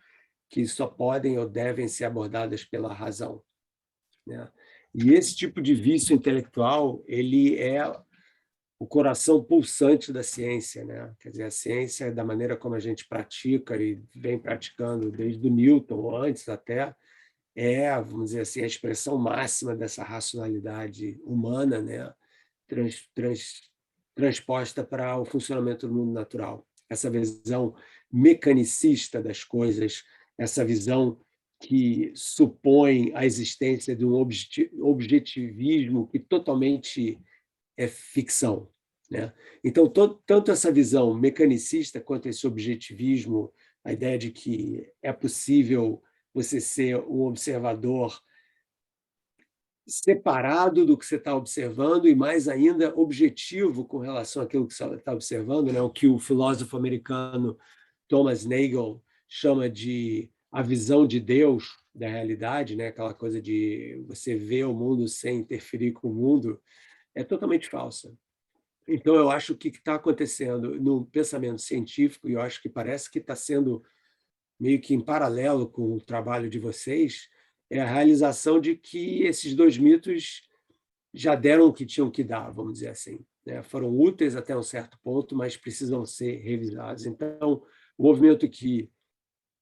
S2: que só podem ou devem ser abordadas pela razão, né? E esse tipo de vício intelectual, ele é o coração pulsante da ciência, né? Quer dizer, a ciência, da maneira como a gente pratica e vem praticando desde o Newton, ou antes até, vamos dizer assim, a expressão máxima dessa racionalidade humana, né? Transposta para o funcionamento do mundo natural. Essa visão mecanicista das coisas, essa visão que supõe a existência de um objetivismo que totalmente é ficção, né? Então, tanto essa visão mecanicista quanto esse objetivismo, a ideia de que é possível você ser um observador separado do que você está observando e, mais ainda, objetivo com relação àquilo que você está observando, né? O que o filósofo americano Thomas Nagel chama de a visão de Deus da realidade, né? Aquela coisa de você ver o mundo sem interferir com o mundo, é totalmente falsa. Então, eu acho que o que está acontecendo no pensamento científico, e eu acho que parece que está sendo meio que em paralelo com o trabalho de vocês, é a realização de que esses dois mitos já deram o que tinham que dar, vamos dizer assim, né? Foram úteis até um certo ponto, mas precisam ser revisados. Então, o movimento que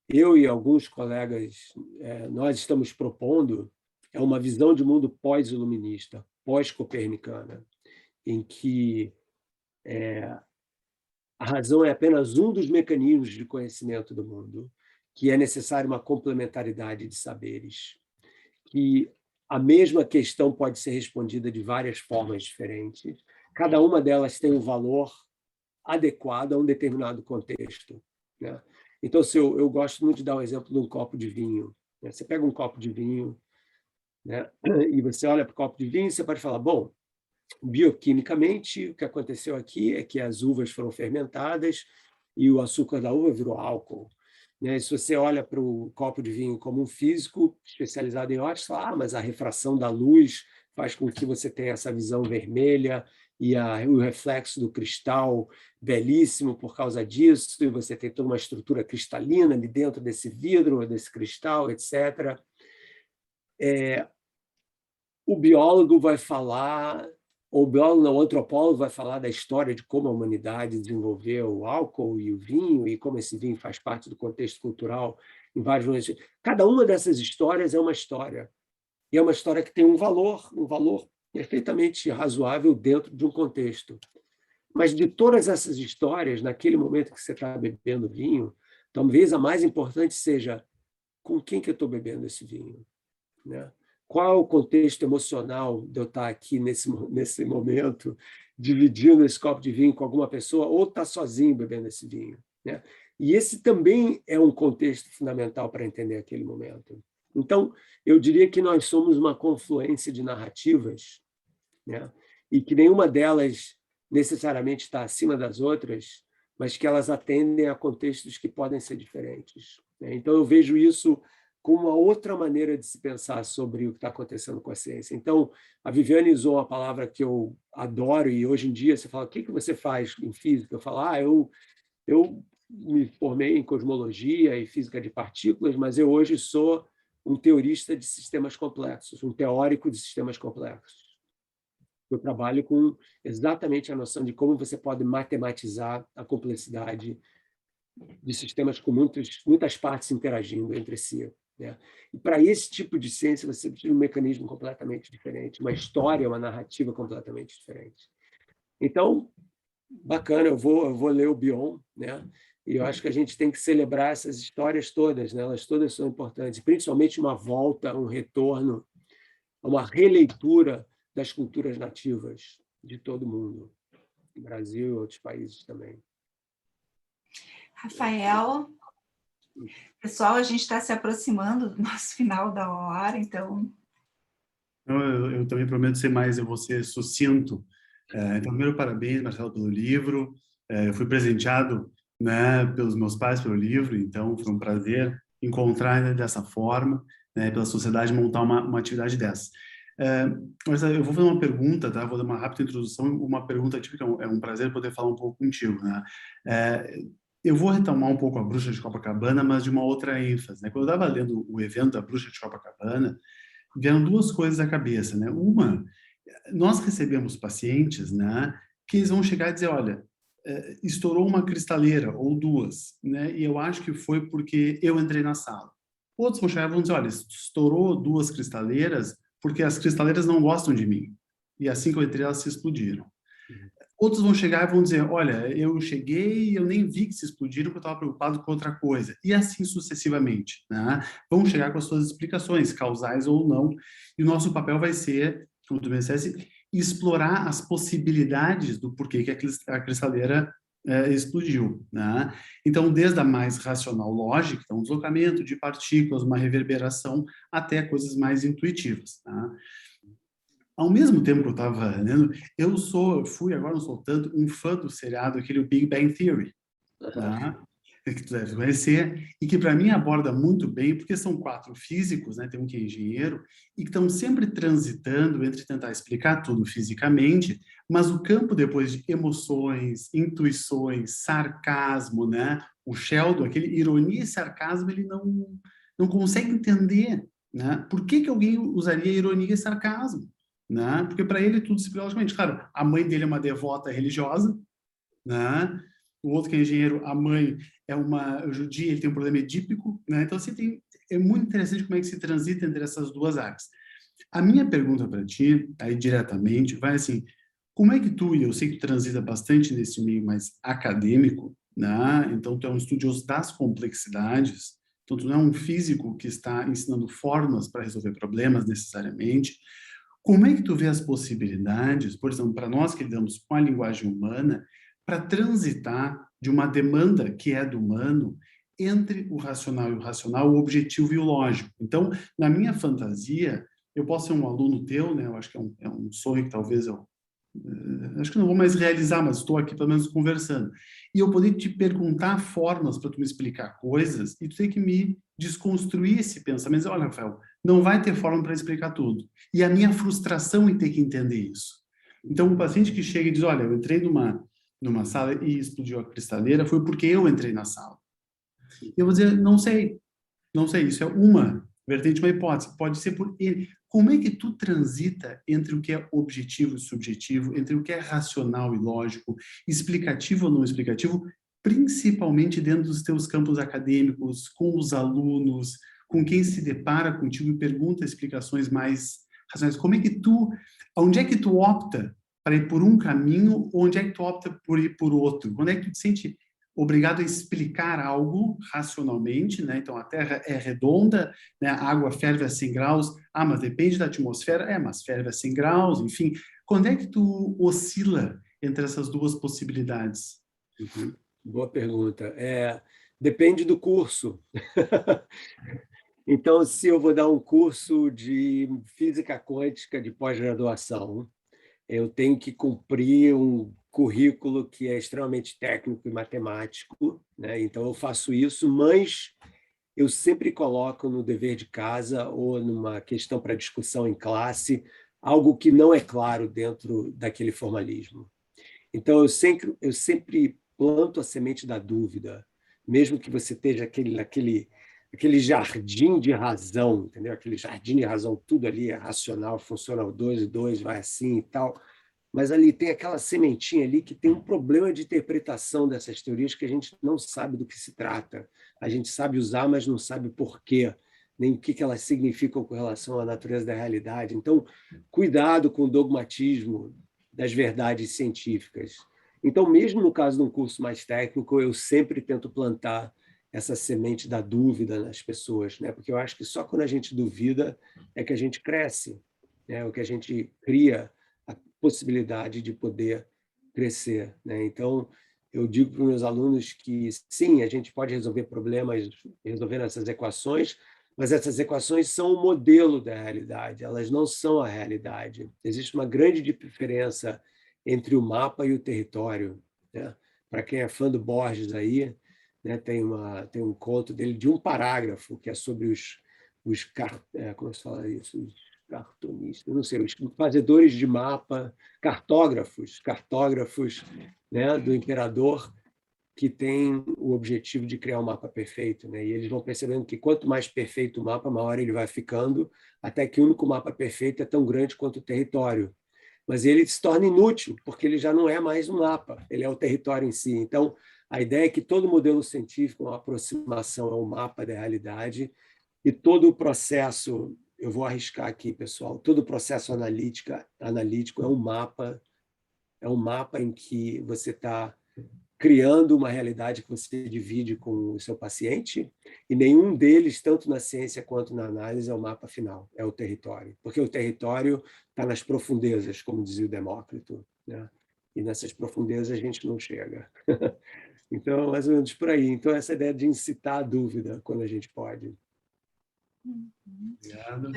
S2: eu e alguns colegas nós estamos propondo é uma visão de mundo pós-iluminista, pós-copernicana, em que a razão é apenas um dos mecanismos de conhecimento do mundo, que é necessária uma complementaridade de saberes, que a mesma questão pode ser respondida de várias formas diferentes. Cada uma delas tem um valor adequado a um determinado contexto, né? Então, eu gosto muito de dar o exemplo de um copo de vinho, né? Você pega um copo de vinho, né, e você olha para o copo de vinho e você pode falar, bom, bioquimicamente, o que aconteceu aqui é que as uvas foram fermentadas e o açúcar da uva virou álcool, né? Se você olha para o copo de vinho como um físico especializado em ótica, você fala, mas a refração da luz faz com que você tenha essa visão vermelha e o reflexo do cristal belíssimo por causa disso, e você tem toda uma estrutura cristalina ali dentro desse vidro, desse cristal, etc. O biólogo vai falar, ou o biólogo não, o antropólogo vai falar da história de como a humanidade desenvolveu o álcool e o vinho, e como esse vinho faz parte do contexto cultural em vários momentos. Cada uma dessas histórias é uma história. E é uma história que tem um valor perfeitamente razoável dentro de um contexto. Mas de todas essas histórias, naquele momento que você está bebendo vinho, talvez a mais importante seja com quem que eu estou bebendo esse vinho, né? Qual é o contexto emocional de eu estar aqui nesse momento, dividindo esse copo de vinho com alguma pessoa, ou estar sozinho bebendo esse vinho, né? E esse também é um contexto fundamental para entender aquele momento. Então, eu diria que nós somos uma confluência de narrativas, né? E que nenhuma delas necessariamente está acima das outras, mas que elas atendem a contextos que podem ser diferentes, né? Então, eu vejo isso como uma outra maneira de se pensar sobre o que está acontecendo com a ciência. Então, a Viviane usou uma palavra que eu adoro, e hoje em dia você fala, o que você faz em física? Eu falo, eu me formei em cosmologia e física de partículas, mas eu hoje sou um teorista de sistemas complexos, um teórico de sistemas complexos. Eu trabalho com exatamente a noção de como você pode matematizar a complexidade de sistemas com muitas partes interagindo entre si, né? E para esse tipo de ciência, você precisa de um mecanismo completamente diferente, uma história, uma narrativa completamente diferente. Então, bacana, eu vou ler o Bion, né? E eu acho que a gente tem que celebrar essas histórias todas, né? Elas todas são importantes, principalmente uma volta, um retorno, uma releitura das culturas nativas de todo mundo, no Brasil e outros países também.
S1: Rafael, pessoal, a gente está se aproximando do nosso final da hora, então...
S6: Eu também prometo ser mais, eu vou ser sucinto. Então, primeiro, parabéns, Marcelo, pelo livro. Eu fui presenteado, né, pelos meus pais pelo livro, então foi um prazer encontrar dessa forma, né, pela sociedade montar uma atividade dessa. Mas eu vou fazer uma pergunta, tá? Vou dar uma rápida introdução, uma pergunta típica, é um prazer poder falar um pouco contigo, né? Eu vou retomar um pouco a Bruxa de Copacabana, mas de uma outra ênfase, né? Quando eu estava lendo o evento da Bruxa de Copacabana, vieram duas coisas à cabeça, né? Uma, nós recebemos pacientes, né, que eles vão chegar e dizer, olha, estourou uma cristaleira ou duas, né? E eu acho que foi porque eu entrei na sala. Outros vão chegar e vão dizer, olha, estourou duas cristaleiras porque as cristaleiras não gostam de mim. E assim que eu entrei, elas se explodiram. Outros vão chegar e vão dizer, olha, eu cheguei e eu nem vi que se explodiram porque eu estava preocupado com outra coisa. E assim sucessivamente, né? Vão chegar com as suas explicações, causais ou não. E o nosso papel vai ser, como tu me disseste, explorar as possibilidades do porquê que a cristaleira explodiu, né? Então, desde a mais racional lógica, então, um deslocamento de partículas, uma reverberação, até coisas mais intuitivas, tá? Ao mesmo tempo que eu estava lendo, fui, agora não sou tanto, um fã do seriado, aquele Big Bang Theory, tá? Que tu deve conhecer, e que para mim aborda muito bem, porque são 4 físicos, né? Tem um que é engenheiro, e que estão sempre transitando entre tentar explicar tudo fisicamente, mas o campo depois de emoções, intuições, sarcasmo, né? O Sheldon, aquele ironia e sarcasmo, ele não consegue entender, né? Por que alguém usaria ironia e sarcasmo? Né? Porque para ele tudo se explica logicamente. Claro, a mãe dele é uma devota religiosa, né? O outro que é engenheiro, a mãe é uma judia, ele tem um problema edípico, né? Então, assim, é muito interessante como é que se transita entre essas duas áreas. A minha pergunta para ti, aí diretamente, vai assim, como é que tu, e eu sei que tu transita bastante nesse meio mais acadêmico, né? Então, tu é um estudioso das complexidades, então tu não é um físico que está ensinando formas para resolver problemas necessariamente. Como é que tu vê as possibilidades, por exemplo, para nós que lidamos com a linguagem humana, para transitar de uma demanda que é do humano entre o racional e o racional, o objetivo e o lógico? Então, na minha fantasia, eu posso ser um aluno teu, né? Eu acho que é um sonho que talvez eu acho que não vou mais realizar, mas estou aqui pelo menos conversando. E eu poder te perguntar formas para tu me explicar coisas e tu ter que me desconstruir esse pensamento. Dizer, olha, Rafael, não vai ter forma para explicar tudo. E a minha frustração em ter que entender isso. Então, um paciente que chega e diz, olha, eu entrei numa sala e explodiu a cristaleira, foi porque eu entrei na sala. E eu vou dizer, não sei, isso é uma vertente, uma hipótese, pode ser por ele. Como é que tu transita entre o que é objetivo e subjetivo, entre o que é racional e lógico, explicativo ou não explicativo, principalmente dentro dos teus campos acadêmicos, com os alunos, com quem se depara contigo e pergunta explicações mais racionais? Onde é que tu opta para ir por um caminho, ou onde é que tu opta por ir por outro? Quando é que tu te sente obrigado a explicar algo racionalmente, né? Então, a Terra é redonda, né? A água ferve a 100 graus, mas depende da atmosfera, mas ferve a 100 graus, enfim. Quando é que tu oscila entre essas duas possibilidades?
S2: Uhum. Boa pergunta. Depende do curso. Então, se eu vou dar um curso de física quântica de pós-graduação, eu tenho que cumprir currículo que é extremamente técnico e matemático, né? Então eu faço isso, mas eu sempre coloco no dever de casa ou numa questão para discussão em classe algo que não é claro dentro daquele formalismo. Então eu sempre planto a semente da dúvida, mesmo que você esteja aquele jardim de razão, entendeu? Aquele jardim de razão, tudo ali é racional, funciona o 2 e 2, vai assim e tal. Mas ali tem aquela sementinha ali que tem um problema de interpretação dessas teorias que a gente não sabe do que se trata. A gente sabe usar, mas não sabe por quê, nem o que elas significam com relação à natureza da realidade. Então, cuidado com o dogmatismo das verdades científicas. Então, mesmo no caso de um curso mais técnico, eu sempre tento plantar essa semente da dúvida nas pessoas, né? Porque eu acho que só quando a gente duvida é que a gente cresce, né? O que a gente cria a possibilidade de poder crescer, né? Então, eu digo para os meus alunos que, sim, a gente pode resolver problemas resolvendo essas equações, mas essas equações são o modelo da realidade, elas não são a realidade. Existe uma grande diferença entre o mapa e o território, né? Para quem é fã do Borges aí, né, tem um conto dele de um parágrafo que é sobre como se fala isso? Os cartonistas, não sei, os fazedores de mapa, cartógrafos, né, do imperador, que tem o objetivo de criar um mapa perfeito, né? E eles vão percebendo que quanto mais perfeito o mapa, maior ele vai ficando, até que o único mapa perfeito é tão grande quanto o território. Mas ele se torna inútil, porque ele já não é mais um mapa, ele é o território em si. Então, a ideia é que todo modelo científico, uma aproximação ao mapa da realidade, e todo o processo, eu vou arriscar aqui, pessoal, todo o processo analítico é um mapa em que você está criando uma realidade que você divide com o seu paciente, e nenhum deles, tanto na ciência quanto na análise, é o mapa final, é o território. Porque o território está nas profundezas, como dizia o Demócrito, né? E nessas profundezas a gente não chega. Então, mais ou menos por aí. Então, essa ideia de incitar a dúvida quando a gente pode.
S6: Obrigado.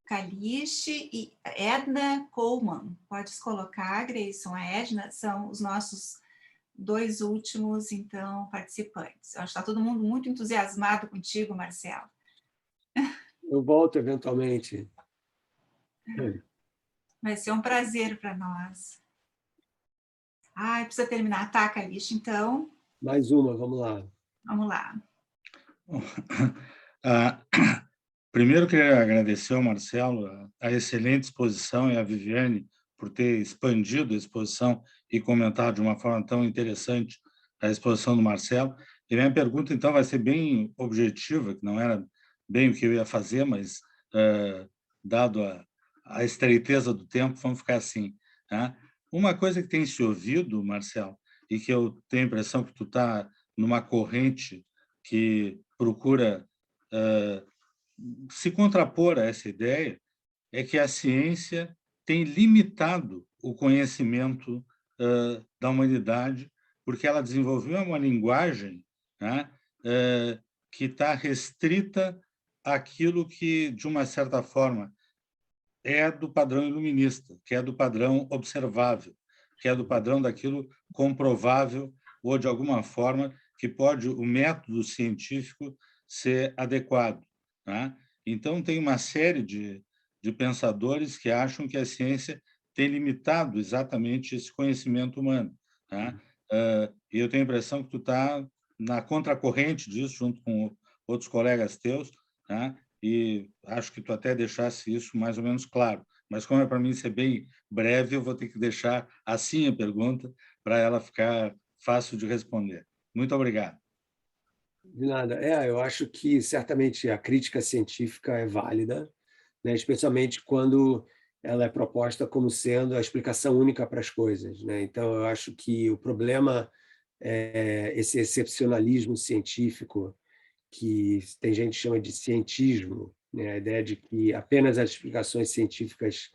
S1: Kalish e Edna Coleman. Podes colocar, Grayson, a Edna, são os nossos 2 últimos, então, participantes. Acho que está todo mundo muito entusiasmado contigo, Marcelo.
S2: Eu volto eventualmente.
S1: Vai ser um prazer para nós. Ai, precisa terminar. Tá, Kalish, então.
S2: Mais uma, vamos lá.
S1: Vamos lá.
S7: Primeiro, queria agradecer ao Marcelo a excelente exposição e a Viviane por ter expandido a exposição e comentado de uma forma tão interessante a exposição do Marcelo. E minha pergunta, então, vai ser bem objetiva, que não era bem o que eu ia fazer, mas, dado a estreiteza do tempo, vamos ficar assim, né? Uma coisa que tem se ouvido, Marcelo, e que eu tenho a impressão que tu está numa corrente que procura se contrapor a essa ideia, é que a ciência tem limitado o conhecimento da humanidade, porque ela desenvolveu uma linguagem, né, que está restrita àquilo que, de uma certa forma, é do padrão iluminista, que é do padrão observável, que é do padrão daquilo comprovável ou, de alguma forma, que pode o método científico ser adequado, né? Então, tem uma série de pensadores que acham que a ciência tem limitado exatamente esse conhecimento humano, né? E eu tenho a impressão que tu está na contracorrente disso, junto com outros colegas teus, né? E acho que tu até deixasse isso mais ou menos claro. Mas, como é para mim ser bem breve, eu vou ter que deixar assim a pergunta para ela ficar fácil de responder. Muito obrigado.
S2: De nada. Eu acho que certamente a crítica científica é válida, né? Especialmente quando ela é proposta como sendo a explicação única para as coisas, né? Então, eu acho que o problema é esse excepcionalismo científico, que tem gente que chama de cientismo, né? A ideia de que apenas as explicações científicas,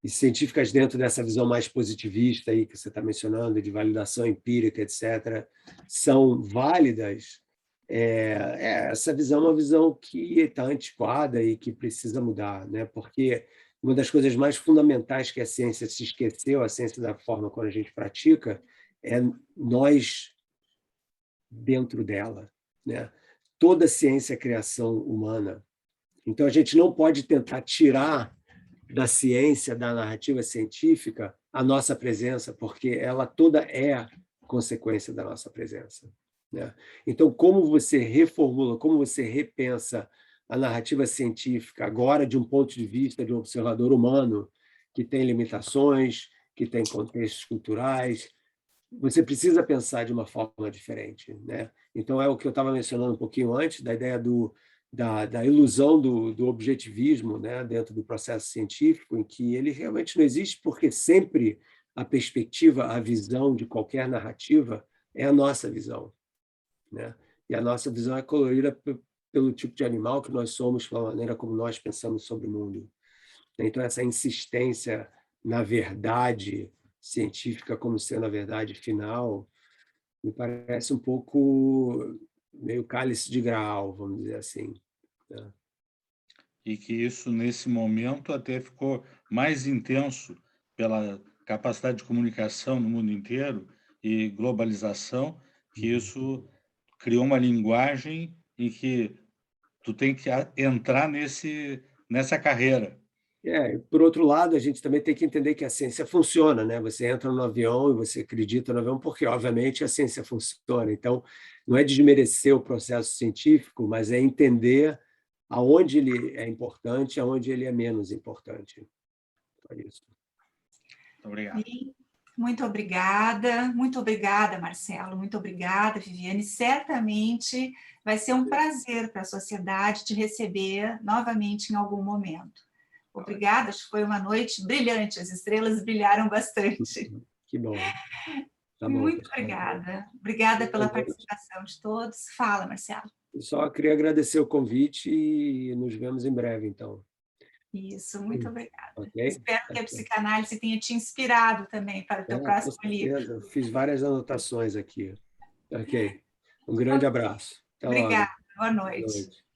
S2: e científicas dentro dessa visão mais positivista aí que você está mencionando, de validação empírica, etc., são válidas. Essa visão é uma visão que está antiquada e que precisa mudar, né? Porque uma das coisas mais fundamentais que a ciência se esqueceu, a ciência da forma como a gente pratica, é nós dentro dela, né? Toda ciência é criação humana. Então, a gente não pode tentar tirar da ciência, da narrativa científica, a nossa presença, porque ela toda é consequência da nossa presença, né? Então, como você reformula, como você repensa a narrativa científica agora de um ponto de vista de um observador humano que tem limitações, que tem contextos culturais, você precisa pensar de uma forma diferente, né? Então, é o que eu estava mencionando um pouquinho antes, da ideia da ilusão do objetivismo, né, dentro do processo científico, em que ele realmente não existe, porque sempre a perspectiva, a visão de qualquer narrativa é a nossa visão, né? E a nossa visão é colorida pelo tipo de animal que nós somos, pela maneira como nós pensamos sobre o mundo. Então, essa insistência na verdade científica como sendo a verdade final, me parece um pouco meio cálice de Graal, vamos dizer assim, né?
S7: E que isso, nesse momento, até ficou mais intenso pela capacidade de comunicação no mundo inteiro e globalização, que isso criou uma linguagem em que tu tem que entrar nessa carreira.
S2: Por outro lado, a gente também tem que entender que a ciência funciona, né? Você entra no avião e você acredita no avião porque, obviamente, a ciência funciona. Então, não é desmerecer o processo científico, mas é entender aonde ele é importante, aonde ele é menos importante. É isso.
S7: Obrigado.
S1: Muito obrigada, Marcelo, muito obrigada, Viviane. Certamente vai ser um prazer para a sociedade te receber novamente em algum momento. Obrigada, acho que foi uma noite brilhante, as estrelas brilharam bastante.
S2: Que bom. Tá bom,
S1: Muito
S2: pessoal.
S1: obrigada. Obrigada pela participação de todos. Fala, Marcelo.
S2: Só queria agradecer o convite e nos vemos em breve, então.
S1: Isso, muito obrigada.
S2: Okay?
S1: Espero que a psicanálise tenha te inspirado também para o teu próximo livro.
S2: Eu fiz várias anotações aqui. Ok. Um grande abraço. Até logo.
S1: Obrigada. Boa noite.
S2: Boa noite.